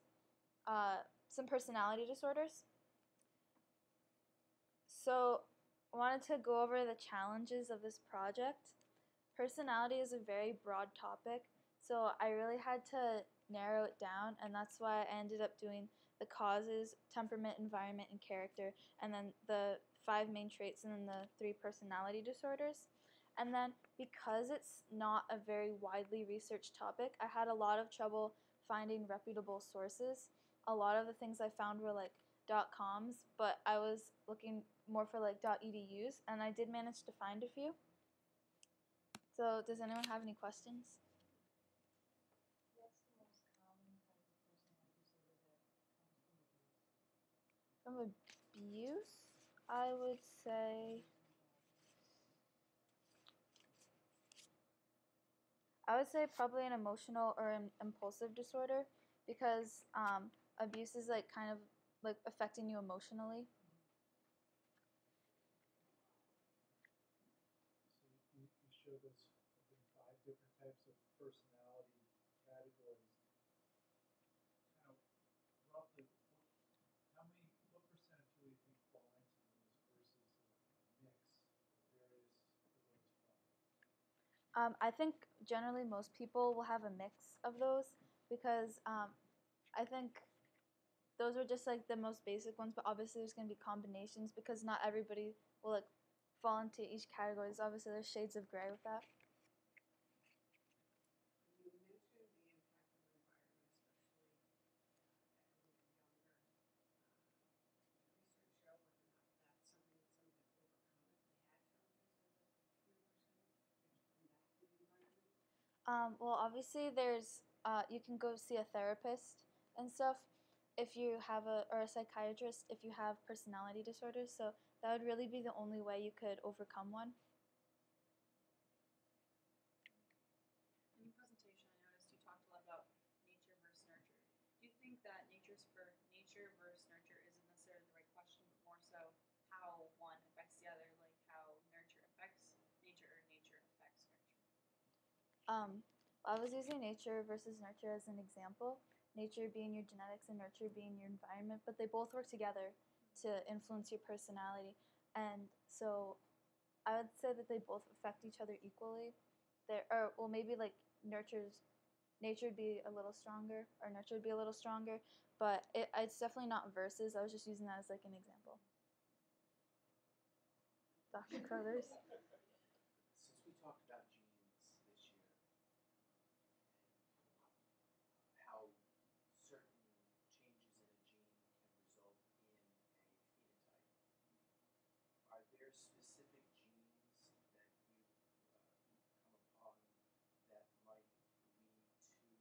Some personality disorders. So, I wanted to go over the challenges of this project. Personality is a very broad topic, so I really had to narrow it down, and that's why I ended up doing the causes, temperament, environment, and character, and then the 5 main traits, and then the 3 personality disorders. And then because it's not a very widely researched topic, I had a lot of trouble finding reputable sources. A lot of the things I found were like .coms, but I was looking more for like .edus, and I did manage to find a few. So, does anyone have any questions? What's the most common type of personality disorder that comes from abuse? From abuse, I would say probably an emotional or an impulsive disorder because abuse is like kind of like affecting you emotionally. So you showed us, I think, 5 different types of personality categories. Kind of roughly, what percent do you think fall into those versus a mix of various of those 5? I think generally most people will have a mix of those because I think those are just like the most basic ones, but obviously there's going to be combinations because not everybody will like fall into each category. So obviously there's shades of gray with that. You mentioned the impact of environment, especially as younger. Research show whether or not that's something that someone could overcome if they had challenges as a young person to combat the environment. Well, obviously there's you can go see a therapist and stuff if you have or a psychiatrist if you have personality disorders. So that would really be the only way you could overcome one. In your presentation, I noticed you talked a lot about nature versus nurture. Do you think that nature versus nurture isn't necessarily the right question, but more so how one affects the other, like how nurture affects nature or nature affects nurture? I was using nature versus nurture as an example. Nature being your genetics and nurture being your environment, but they both work together to influence your personality. And so I would say that they both affect each other equally. Or well, maybe like nature would be a little stronger, or nurture would be a little stronger, but it's definitely not versus. I was just using that as like an example. Dr. Crothers. Since we talked about genes this year and how certain changes in a gene can result in a phenotype, are there specific genes that you've come upon that might lead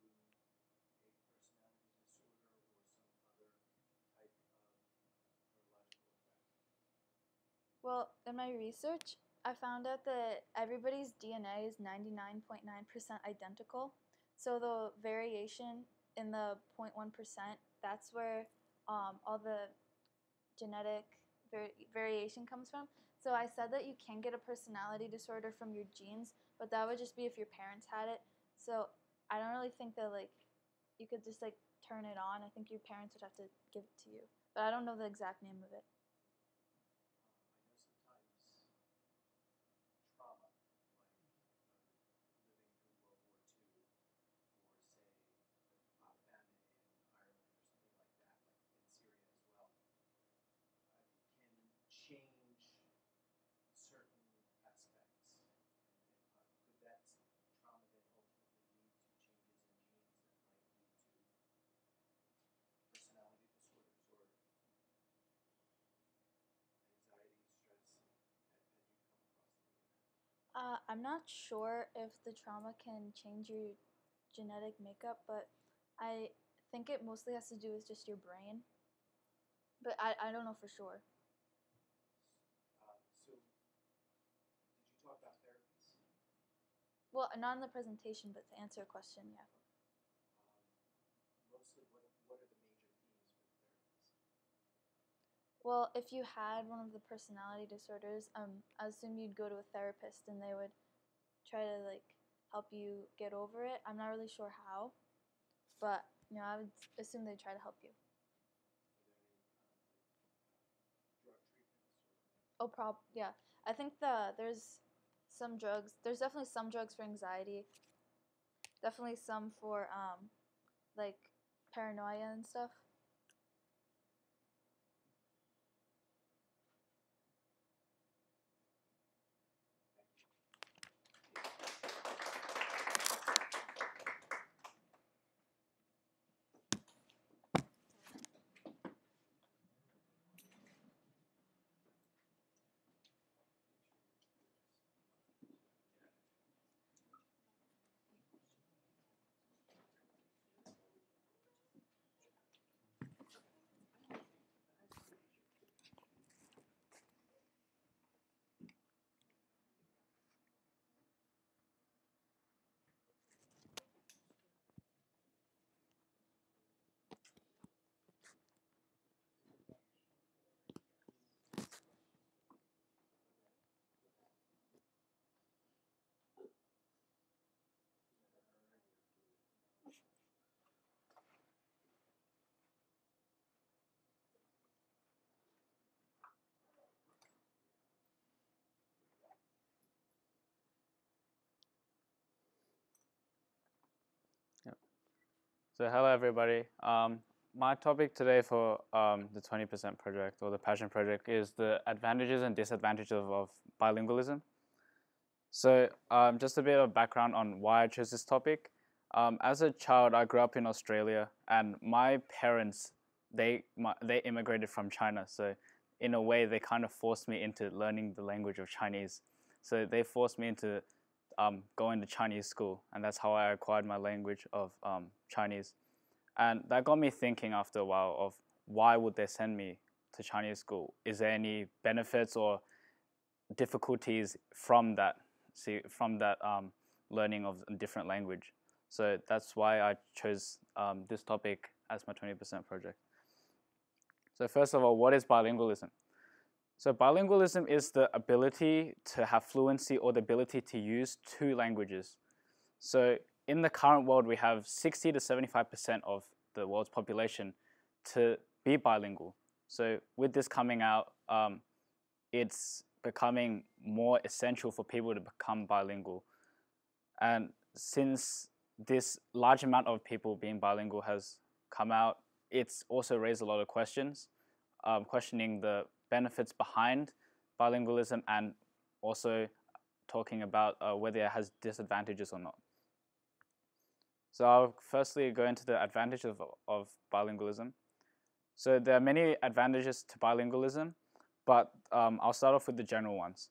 to a personality disorder or some other type of neurological effect? Well, in my research, I found out that everybody's DNA is 99.9% identical. So the variation in the 0.1%, that's where all the genetic variation comes from. So I said that you can get a personality disorder from your genes, but that would just be if your parents had it. So I don't really think that like you could just like turn it on. I think your parents would have to give it to you. But I don't know the exact name of it. I know sometimes trauma, like living through World War II, or say a famine in Ireland or something like that, like in Syria as well, can change certain aspects. And could that trauma then ultimately lead to changes in genes that might lead to personality disorders or anxiety, stress? Had you come across any of that? I'm not sure if the trauma can change your genetic makeup, but I think it mostly has to do with just your brain. But I don't know for sure. So, did you talk about therapies? Well, not in the presentation, but to answer a question, yeah. Mostly, what are the major themes for the therapies? Well, if you had one of the personality disorders, I assume you'd go to a therapist and they would try to like help you get over it. I'm not really sure how, but I would assume they'd try to help you. Are there any drug treatments? Yeah. I think there's some drugs. There's definitely some drugs for anxiety. Definitely some for like paranoia and stuff. So hello everybody. My topic today for the 20% project or the Passion project is the advantages and disadvantages of bilingualism. So just a bit of background on why I chose this topic. As a child, I grew up in Australia, and my parents they immigrated from China. So in a way, they kind of forced me into learning the language of Chinese. So they forced me into going to Chinese school, and that's how I acquired my language of Chinese. And that got me thinking after a while of why would they send me to Chinese school? Is there any benefits or difficulties from that? Learning of a different language. So that's why I chose this topic as my 20% project. So first of all, what is bilingualism? So bilingualism is the ability to have fluency or the ability to use two languages. So in the current world, we have 60 to 75% of the world's population to be bilingual. So with this coming out, it's becoming more essential for people to become bilingual. And since this large amount of people being bilingual has come out, it's also raised a lot of questions, questioning the benefits behind bilingualism and also talking about whether it has disadvantages or not. So I'll firstly go into the advantages of bilingualism. So there are many advantages to bilingualism, but I'll start off with the general ones.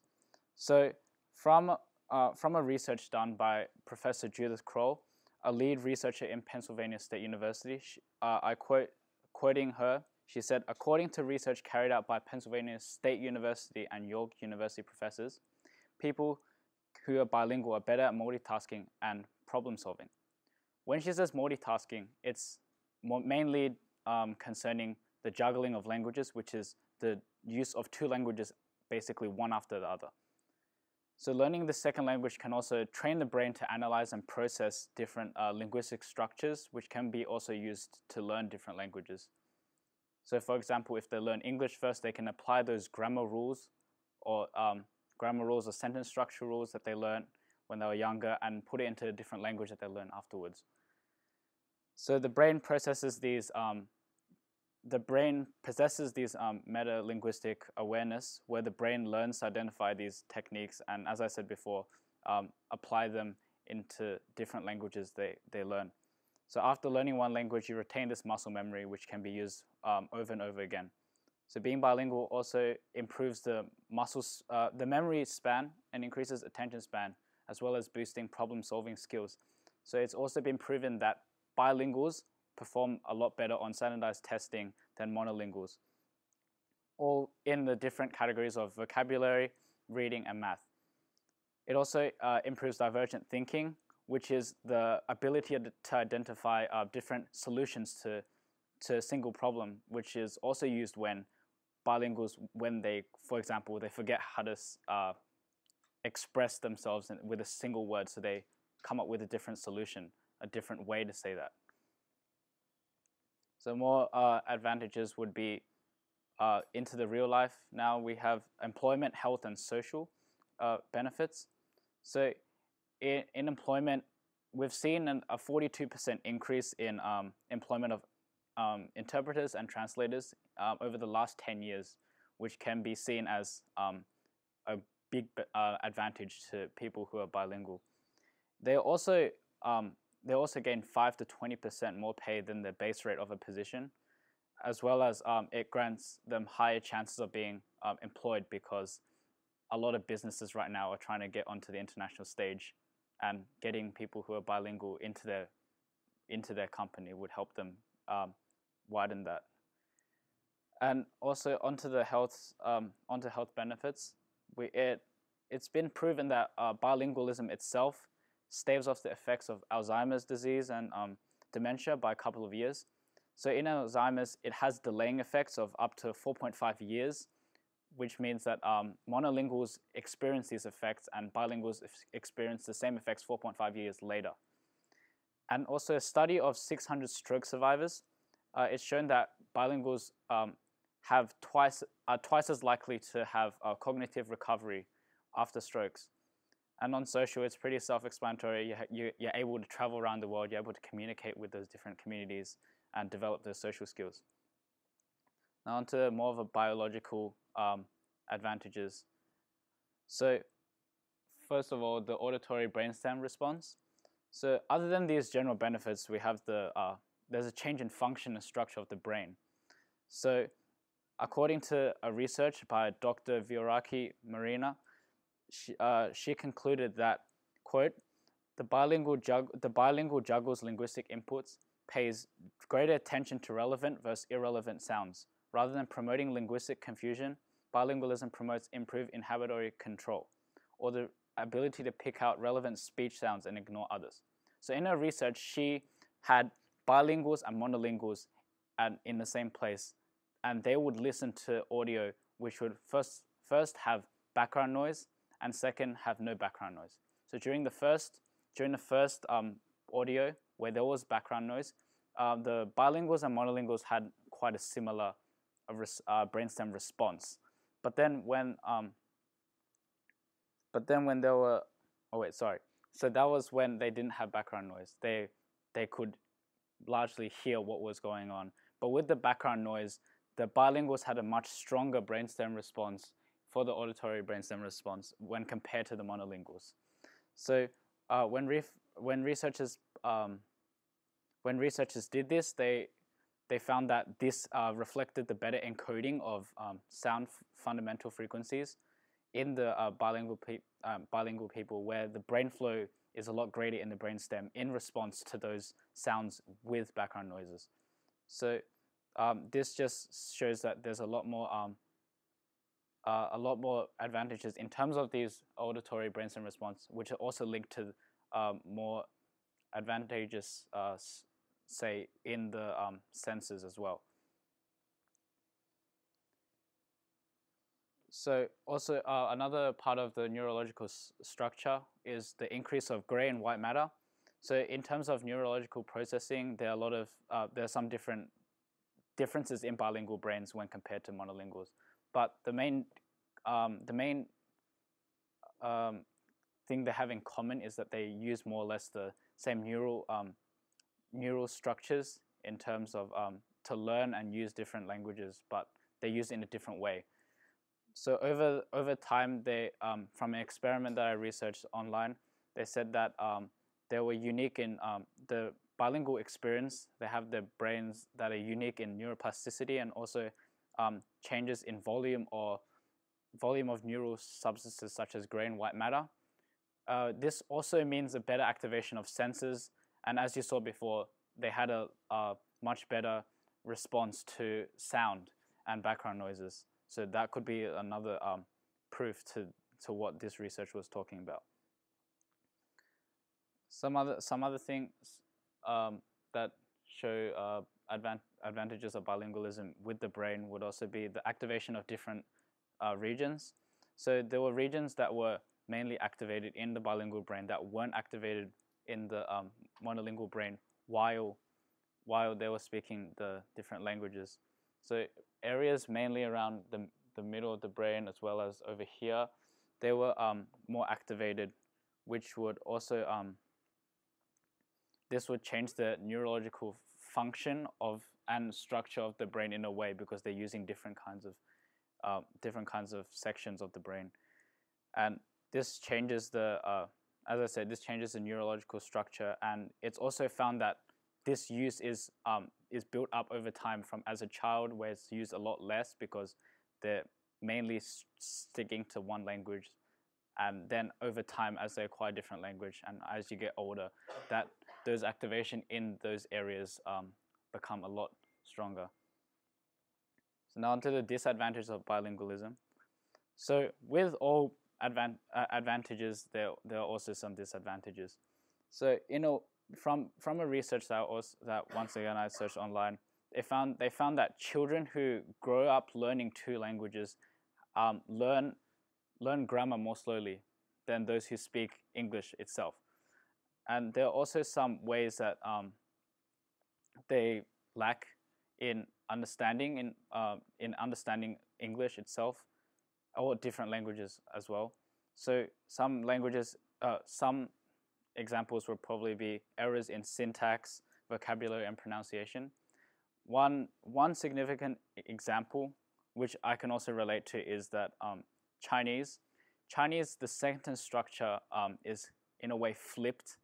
So from a research done by Professor Judith Kroll, a lead researcher in Pennsylvania State University, quoting her, she said, according to research carried out by Pennsylvania State University and York University professors, people who are bilingual are better at multitasking and problem solving. When she says multitasking, it's mainly concerning the juggling of languages, which is the use of two languages, basically one after the other. So learning the second language can also train the brain to analyze and process different linguistic structures, which can be also used to learn different languages. So for example, if they learn English first, they can apply those grammar rules or sentence structure rules that they learned when they were younger and put it into a different language that they learn afterwards. So the brain processes these meta-linguistic awareness where the brain learns to identify these techniques and, as I said before, apply them into different languages they learn. So after learning one language, you retain this muscle memory, which can be used over and over again. So being bilingual also improves the memory span and increases attention span, as well as boosting problem-solving skills. So it's also been proven that bilinguals perform a lot better on standardized testing than monolinguals, all in the different categories of vocabulary, reading, and math. It also improves divergent thinking, which is the ability to identify different solutions to a single problem, which is also used when bilinguals, for example, they forget how to express themselves with a single word, so they come up with a different solution, a different way to say that. So more advantages would be into the real life now, we have employment, health, and social benefits. So in employment, we've seen a 42% increase in employment of interpreters and translators over the last 10 years, which can be seen as a big advantage to people who are bilingual. They also gain 5 to 20% more pay than the base rate of a position, as well as it grants them higher chances of being employed, because a lot of businesses right now are trying to get onto the international stage, and getting people who are bilingual into their company would help them widen that. And also onto health benefits. It's been proven that bilingualism itself staves off the effects of Alzheimer's disease and dementia by a couple of years. So in Alzheimer's, it has delaying effects of up to 4.5 years, which means that monolinguals experience these effects and bilinguals experience the same effects 4.5 years later. And also a study of 600 stroke survivors, it's shown that bilinguals are twice as likely to have cognitive recovery after strokes. And on social, it's pretty self-explanatory. You're able to travel around the world, you're able to communicate with those different communities and develop those social skills. Now onto more of a biological advantages. So first of all, the auditory brainstem response. So other than these general benefits, we have there's a change in function and structure of the brain. So according to a research by Dr. Vioraki Marina, she concluded that, quote, the bilingual juggles linguistic inputs, pays greater attention to relevant versus irrelevant sounds. Rather than promoting linguistic confusion, bilingualism promotes improved inhibitory control, or the ability to pick out relevant speech sounds and ignore others. So in her research, she had bilinguals and monolinguals in the same place, and they would listen to audio which would first have background noise, and second have no background noise. So during the first audio where there was background noise, the bilinguals and monolinguals had quite a similar brainstem response. But then when there were, so that was when they didn't have background noise. They could largely hear what was going on. But with the background noise, the bilinguals had a much stronger brainstem response for the auditory brainstem response when compared to the monolinguals. So when researchers did this, they found that this reflected the better encoding of sound fundamental frequencies in the bilingual people, where the brain flow is a lot greater in the brainstem in response to those sounds with background noises. So this just shows that there's a lot more advantages in terms of these auditory brainstem response, which are also linked to more advantageous, say, in the senses as well. So also another part of the neurological structure is the increase of gray and white matter. So in terms of neurological processing, there are some differences in bilingual brains when compared to monolinguals. But the main thing they have in common is that they use more or less the same neural structures in terms of to learn and use different languages, but they use it in a different way. So over time, they from an experiment that I researched online, they said that they were unique in the bilingual experience. They have their brains that are unique in neuroplasticity and also changes in volume of neural substances such as gray and white matter. This also means a better activation of senses, and as you saw before, they had a much better response to sound and background noises. So that could be another proof to what this research was talking about. Some other things that show advantages of bilingualism with the brain would also be the activation of different regions. So there were regions that were mainly activated in the bilingual brain that weren't activated in the monolingual brain while they were speaking the different languages. So areas mainly around the middle of the brain as well as over here, they were more activated, which would also this would change the neurological function of and structure of the brain in a way, because they're using different kinds of sections of the brain, and this changes the as I said, this changes the neurological structure, and it's also found that this use is built up over time from as a child, where it's used a lot less because they're mainly sticking to one language, and then over time as they acquire different language and as you get older, that those activation in those areas become a lot stronger. So now onto the disadvantages of bilingualism. So with all advantages, there are also some disadvantages. So from a research that once again I searched online, they found that children who grow up learning two languages learn grammar more slowly than those who speak English itself. And there are also some ways that they lack in understanding English itself, or different languages as well. So some languages, some examples would probably be errors in syntax, vocabulary, and pronunciation. One significant example, which I can also relate to, is that Chinese, the sentence structure is in a way flipped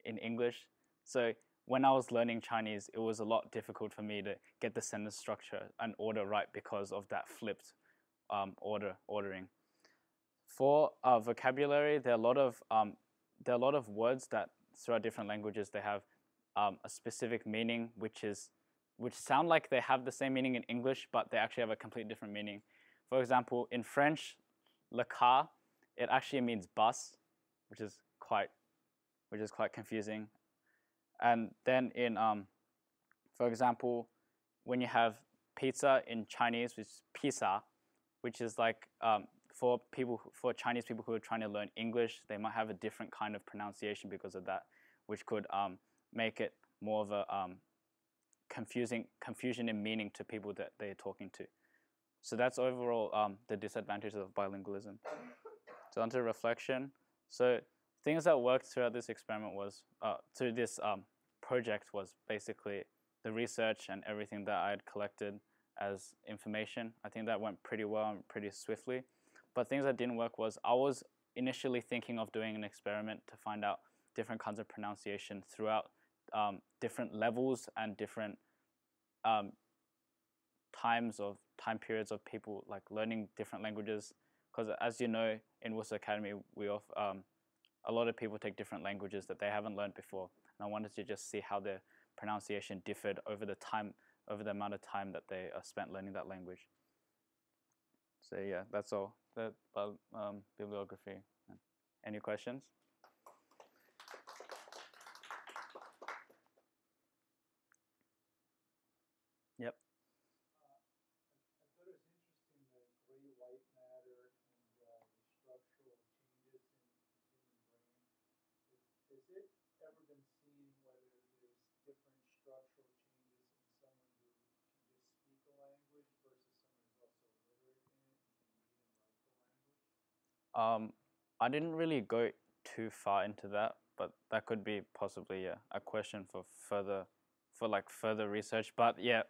in English. So when I was learning Chinese, it was a lot difficult for me to get the sentence structure and order right because of that flipped ordering. For vocabulary, there are a lot of words that throughout different languages they have a specific meaning, which sound like they have the same meaning in English, but they actually have a completely different meaning. For example, in French, le car, it actually means bus, which is quite confusing. And then in for example, when you have pizza in Chinese, which is pizza, which is like for Chinese people who are trying to learn English, they might have a different kind of pronunciation because of that, which could make it more of a confusion in meaning to people that they're talking to. So that's overall the disadvantages of bilingualism. So onto reflection. So things that worked throughout this experiment was through this project was basically the research and everything that I had collected as information. I think that went pretty well and pretty swiftly. But things that didn't work was I was initially thinking of doing an experiment to find out different kinds of pronunciation throughout different levels and different time periods of people like learning different languages. Because as you know, in Worcester Academy, we a lot of people take different languages that they haven't learned before. And I wanted to just see how their pronunciation differed over the amount of time that they spent learning that language. So yeah, that's all about bibliography. Any questions? Yep. I thought it was interesting the gray-white matter and the structural changes in the human brain. Has it ever been seen whether there's different structural changes in someone who can just speak a language versus someone who's also literate in it and can read and write the language? I didn't really go too far into that, but that could be possibly a question for further research. But yeah,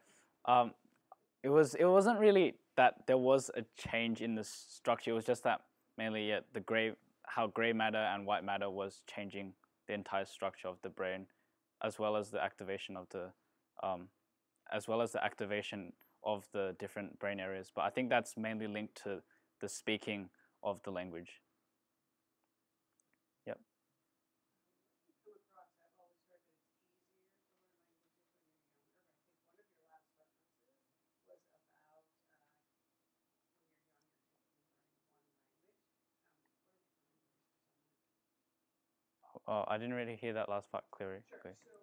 it wasn't really that there was a change in the structure. It was just that mainly how gray matter and white matter was changing the entire structure of the brain, as well as the activation of the different brain areas. But I think that's mainly linked to the speaking of the language. Yep. Come across, I've always heard that it's easier to learn languages when you're younger, but I think one of your last references was about when you're younger, typically learning one language. What did you find the research on that? I didn't really hear that last part clearly. Sure. Okay. So trying to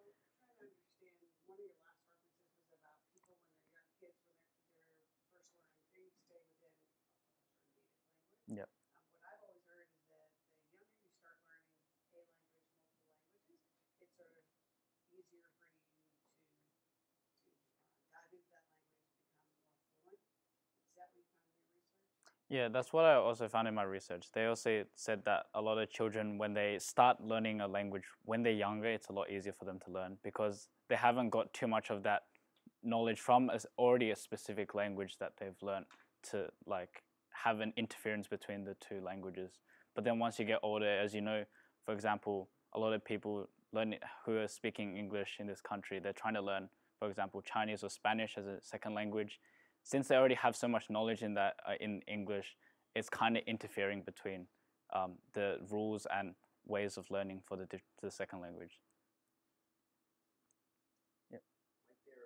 understand, one of your last references was about people when they're young kids, when they're first learning, they stay within a certain native language. Yep. What I've always heard is that the younger you start learning a language, multiple languages, it's sort of easier for you to dive into that language, become more that what you found in your research? Yeah, that's what I also found in my research. They also said that a lot of children, when they start learning a language when they're younger, it's a lot easier for them to learn because they haven't got too much of that knowledge from already a specific language that they've learned to like have an interference between the two languages. But then once you get older, as you know, for example, a lot of people who are speaking English in this country, they're trying to learn, for example, Chinese or Spanish as a second language. Since they already have so much knowledge in that in English, it's kind of interfering between the rules and ways of learning for the second language. Yep. Might there,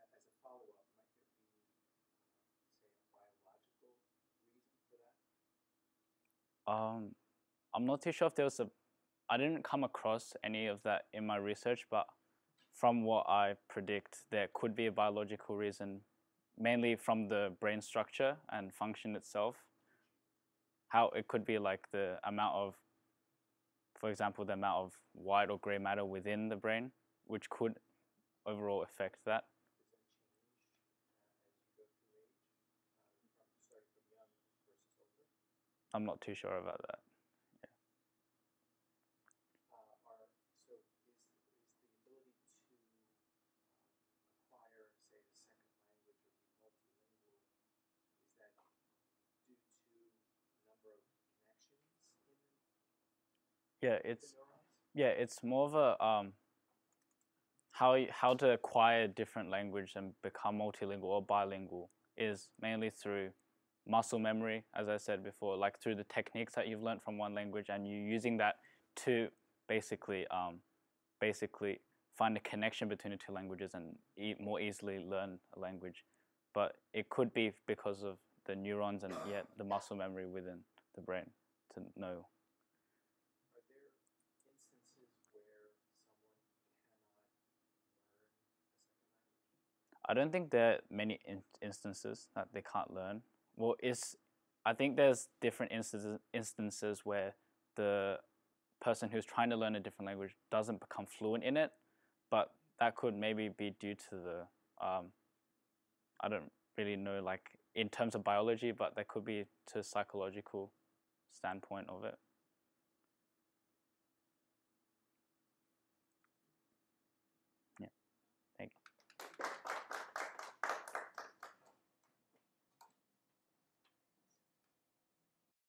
as a follow-up, might there be, say, a biological reason for that? I'm not too sure if there was I didn't come across any of that in my research, but from what I predict, there could be a biological reason, mainly from the brain structure and function itself. How it could be like the amount of, for example, the amount of white or gray matter within the brain, which could overall affect that. Does that change as you go through age, starting from young versus older? I'm not too sure about that. So is the ability to acquire, say, a second language or be multilingual, is that due to number of connections in Yeah, the it's neurons? it's more of a how to acquire different language and become multilingual or bilingual is mainly through muscle memory, as I said before, like through the techniques that you've learned from one language and you using that to basically find a connection between the two languages and more easily learn a language. But it could be because of the neurons and yet the muscle memory within the brain to know. Are there instances where someone cannot learn a second language? I don't think there are many instances that they can't learn. Well, I think there's different instances where the person who's trying to learn a different language doesn't become fluent in it, but that could maybe be due to the I don't really know like in terms of biology, but that could be to a psychological standpoint of it.